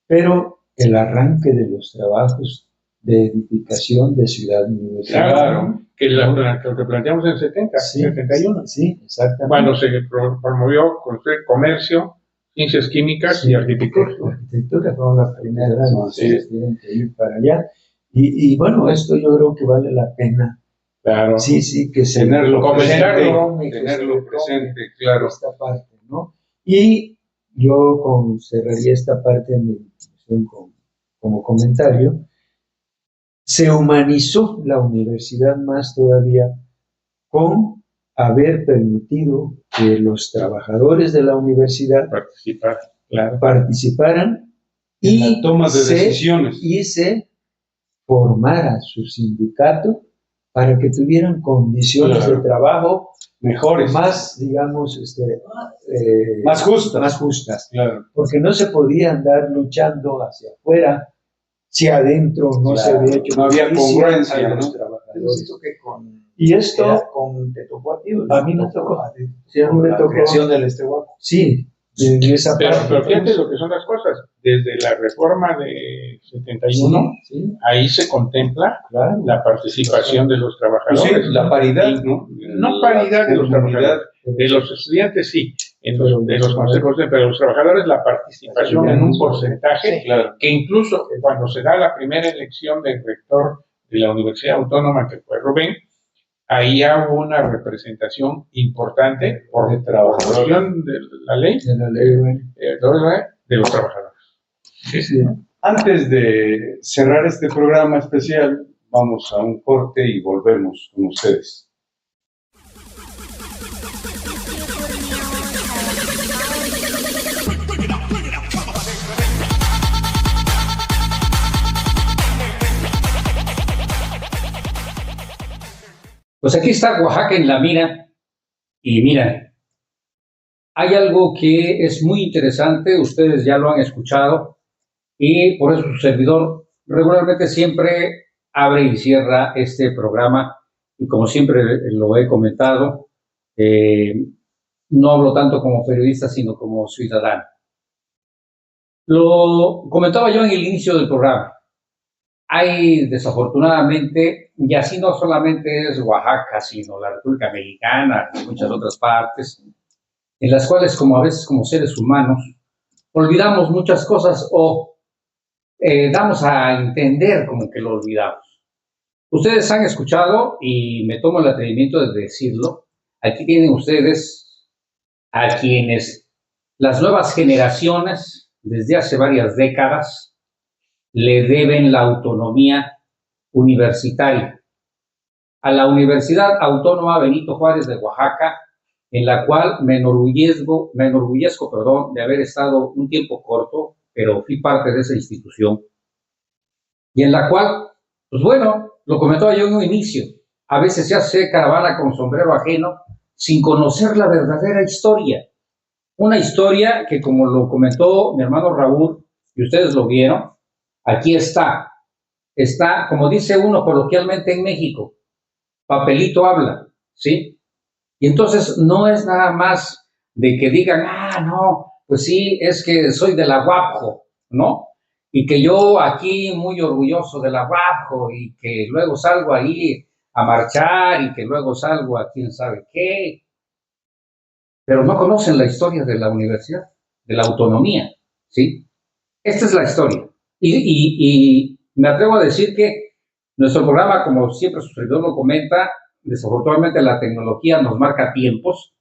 pero el arranque de los trabajos de edificación de Ciudad Universitaria. Claro, que lo que planteamos en 71. Sí, exactamente. Cuando se promovió construir comercio, ciencias químicas y arquitectura. Arquitectura fueron las primeras, ustedes tienen que ir para allá. Y bueno, esto yo creo que vale la pena. Claro. Sí, que tenerlo presente, claro. Esta parte, ¿no? Y yo cerraría esta parte de mi discusión como comentario. Se humanizó la universidad más todavía con haber permitido que los trabajadores de la universidad participaran en la toma de decisiones y se formara su sindicato para que tuvieran condiciones de trabajo mejores, más, digamos, más justas, porque no se podía andar luchando hacia afuera si adentro no se había hecho, no había congruencia, ¿no? Y esto te tocó a ti, a mí me tocó. Sí, a mí me tocó. La creación del Estehuaco. Sí, en esa parte. Pero fíjate lo que son las cosas. Desde la reforma de 71, ahí se contempla la participación de los trabajadores. Sí, la paridad, ¿no? No paridad de los trabajadores. De los estudiantes sí, de los consejos, pero los trabajadores la participación en un porcentaje que incluso cuando se da la primera elección del rector de la Universidad Autónoma, que fue Rubén, ahí hubo una representación importante por trabajación de la ley de los trabajadores. Sí. Antes de cerrar este programa especial, vamos a un corte y volvemos con ustedes. Pues aquí está Oaxaca en la mira, y mira, hay algo que es muy interesante, ustedes ya lo han escuchado, y por eso su servidor regularmente siempre abre y cierra este programa, y como siempre lo he comentado, no hablo tanto como periodista, sino como ciudadano. Lo comentaba yo en el inicio del programa. hay desafortunadamente, y así no solamente es Oaxaca, sino la República Mexicana y muchas otras partes, en las cuales como a veces como seres humanos olvidamos muchas cosas o damos a entender como que lo olvidamos. Ustedes han escuchado, y me tomo el atrevimiento de decirlo, aquí tienen ustedes a quienes las nuevas generaciones, desde hace varias décadas, le deben la autonomía universitaria a la Universidad Autónoma Benito Juárez de Oaxaca, en la cual me enorgullezco, de haber estado un tiempo corto, pero fui parte de esa institución, y en la cual, pues bueno, lo comentaba yo en un inicio, a veces se hace caravana con sombrero ajeno sin conocer la verdadera historia. Una historia que, como lo comentó mi hermano Raúl, y ustedes lo vieron, aquí está, como dice uno coloquialmente en México, papelito habla, ¿sí? Y entonces no es nada más de que digan, no, pues sí, es que soy de la UAPJO, ¿no? Y que yo aquí muy orgulloso de la UAPJO y que luego salgo ahí a marchar y que luego salgo a quién sabe qué. Pero no conocen la historia de la universidad, de la autonomía, ¿sí? Esta es la historia. Y me atrevo a decir que nuestro programa, como siempre su servidor lo comenta, desafortunadamente la tecnología nos marca tiempos,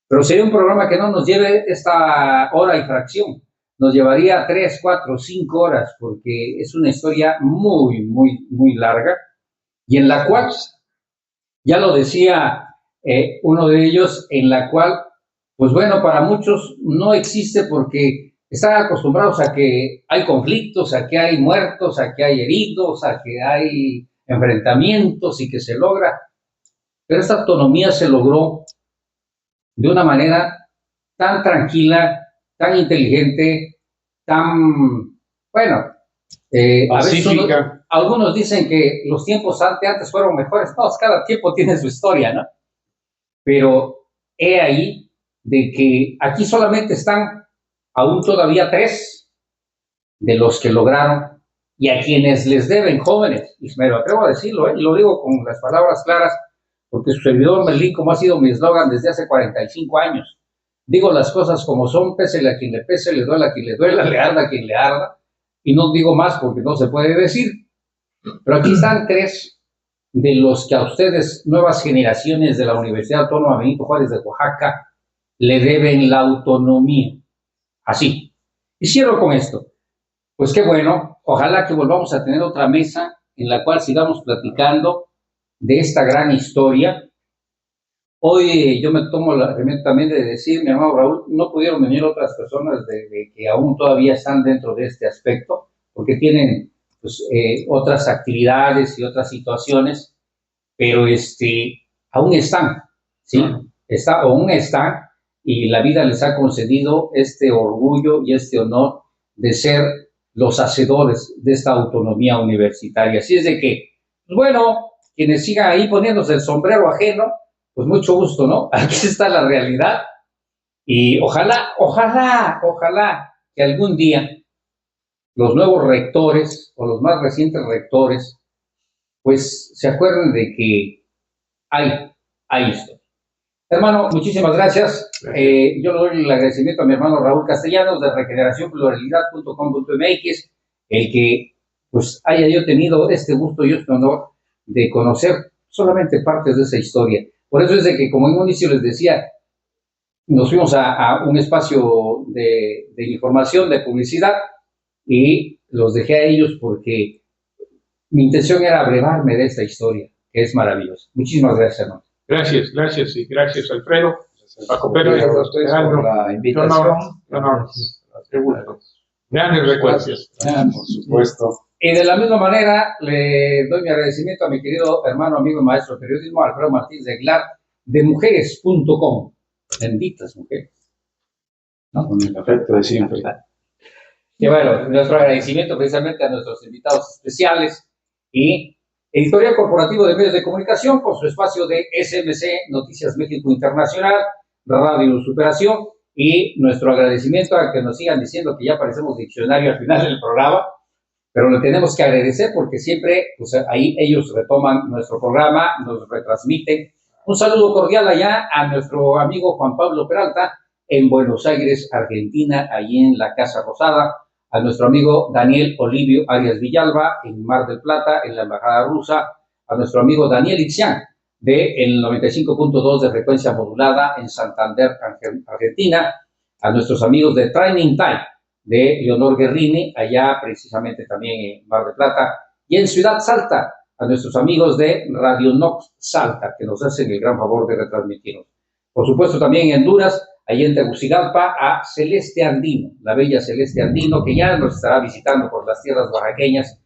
pero sería un programa que no nos lleve esta hora y fracción. Nos llevaría 3, 4, 5 horas, porque es una historia muy, muy, muy larga, y en la cual, ya lo decía uno de ellos, en la cual, pues bueno, para muchos no existe porque están acostumbrados a que hay conflictos, a que hay muertos, a que hay heridos, a que hay enfrentamientos y que se logra. Pero esta autonomía se logró de una manera tan tranquila, tan inteligente, tan, bueno, pacífica. A veces algunos dicen que los tiempos antes fueron mejores. No, cada tiempo tiene su historia, ¿no? Pero he ahí de que aquí solamente están aún todavía 3 de los que lograron, y a quienes les deben, jóvenes, y me lo atrevo a decirlo, y lo digo con las palabras claras, porque su servidor Merlín, como ha sido mi eslogan desde hace 45 años, digo las cosas como son, pésele a quien le pese, le duela a quien le duela, le arda a quien le arda, y no digo más porque no se puede decir. Pero aquí están 3 de los que a ustedes, nuevas generaciones de la Universidad Autónoma Benito Juárez de Oaxaca, le deben la autonomía. Así. Y cierro con esto. Pues qué bueno, ojalá que volvamos a tener otra mesa en la cual sigamos platicando de esta gran historia. Hoy yo me tomo la remeta también de decir, mi hermano Raúl, no pudieron venir otras personas de que aún todavía están dentro de este aspecto, porque tienen pues, otras actividades y otras situaciones, pero aún están, ¿sí? Aún están, y la vida les ha concedido este orgullo y este honor de ser los hacedores de esta autonomía universitaria. Así es de que, bueno, quienes sigan ahí poniéndose el sombrero ajeno, pues mucho gusto, ¿no? Aquí está la realidad, y ojalá que algún día los nuevos rectores o los más recientes rectores, pues se acuerden de que hay esto. Hermano, muchísimas gracias. Yo le doy el agradecimiento a mi hermano Raúl Castellanos de regeneracionpluralidad.com.mx, el que pues haya yo tenido este gusto y este honor de conocer solamente partes de esa historia. Por eso es de que, como en un inicio les decía, nos fuimos a un espacio de información, de publicidad, y los dejé a ellos porque mi intención era abrevarme de esta historia, que es maravillosa. Muchísimas gracias, hermano. Gracias, y gracias, Alfredo. Paco Pérez, a ustedes por la invitación. Qué gusto. Grandes recuerdos. Por supuesto. Y de la misma manera, le doy mi agradecimiento a mi querido hermano, amigo y maestro de periodismo, Alfredo Martínez de Aguilar, de mujeres.com. Benditas mujeres. ¿No? Con el afecto de siempre. Y bueno, nuestro agradecimiento precisamente a nuestros invitados especiales y Editorial Corporativo de Medios de Comunicación con su espacio de SMC Noticias México Internacional, Radio Superación, y nuestro agradecimiento a que nos sigan diciendo que ya parecemos diccionario al final del programa, pero le tenemos que agradecer porque siempre, pues ahí ellos retoman nuestro programa, nos retransmiten. Un saludo cordial allá a nuestro amigo Juan Pablo Peralta en Buenos Aires, Argentina, allí en la Casa Rosada, a nuestro amigo Daniel Olivio Arias Villalba en Mar del Plata, en la Embajada Rusa, a nuestro amigo Daniel Ixián de el 95.2 de frecuencia modulada en Santander, Argentina, a nuestros amigos de Training Time de Leonor Guerrini, allá precisamente también en Mar del Plata, y en Ciudad Salta, a nuestros amigos de Radio Nox Salta, que nos hacen el gran favor de retransmitirnos. Por supuesto, también en Honduras, allí en Tegucigalpa, a Celeste Andino, la bella Celeste Andino, que ya nos estará visitando por las tierras oaxaqueñas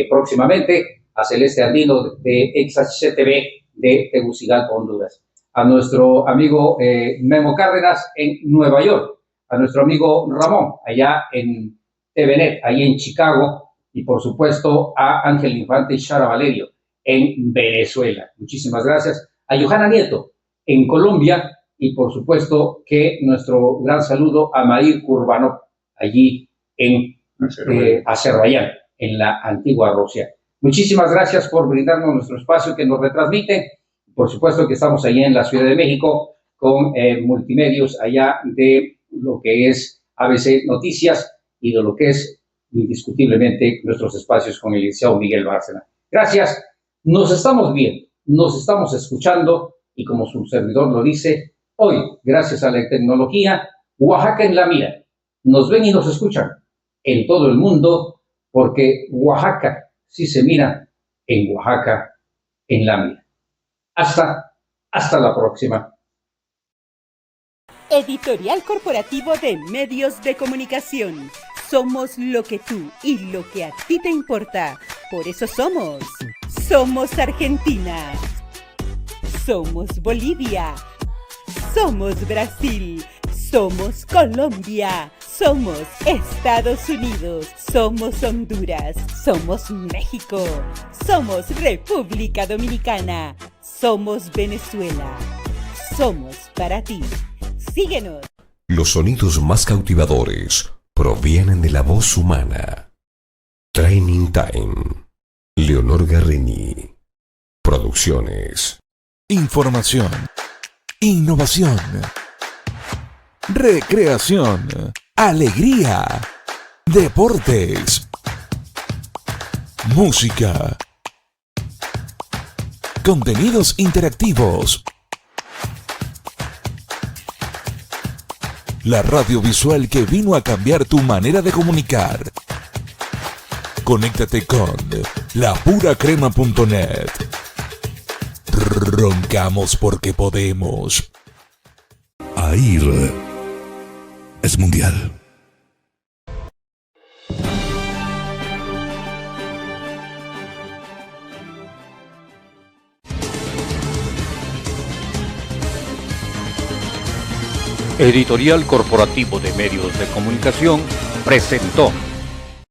próximamente, a Celeste Andino de ExaCTV de Tegucigalpa, Honduras. A nuestro amigo Memo Cárdenas en Nueva York, a nuestro amigo Ramón, allá en TVNet, ahí en Chicago, y por supuesto a Ángel Infante y Shara Valerio en Venezuela. Muchísimas gracias. A Johanna Nieto en Colombia, y por supuesto que nuestro gran saludo a Mair Kurbanov, allí en Azerbaiyán, en la antigua Rusia. Muchísimas gracias por brindarnos nuestro espacio que nos retransmite. Por supuesto que estamos allá en la Ciudad de México con multimedios allá de lo que es ABC Noticias y de lo que es indiscutiblemente nuestros espacios con el licenciado Miguel Bárcena. Gracias, nos estamos viendo, nos estamos escuchando y como su servidor lo dice, hoy, gracias a la tecnología, Oaxaca en la mira. Nos ven y nos escuchan en todo el mundo porque Oaxaca sí se mira en Oaxaca en la mira. Hasta la próxima. Editorial Corporativo de Medios de Comunicación. Somos lo que tú y lo que a ti te importa. Por eso somos. Somos Argentina. Somos Bolivia. Somos Brasil. Somos Colombia. Somos Estados Unidos. Somos Honduras. Somos México. Somos República Dominicana. Somos Venezuela. Somos para ti. Síguenos. Los sonidos más cautivadores provienen de la voz humana. Training Time. Leonor Guerrini. Producciones. Información. Innovación. Recreación. Alegría. Deportes. Música. Contenidos interactivos. La radio visual que vino a cambiar tu manera de comunicar. Conéctate con lapuracrema.net. Roncamos porque podemos. AIR es mundial. Editorial Corporativo de Medios de Comunicación presentó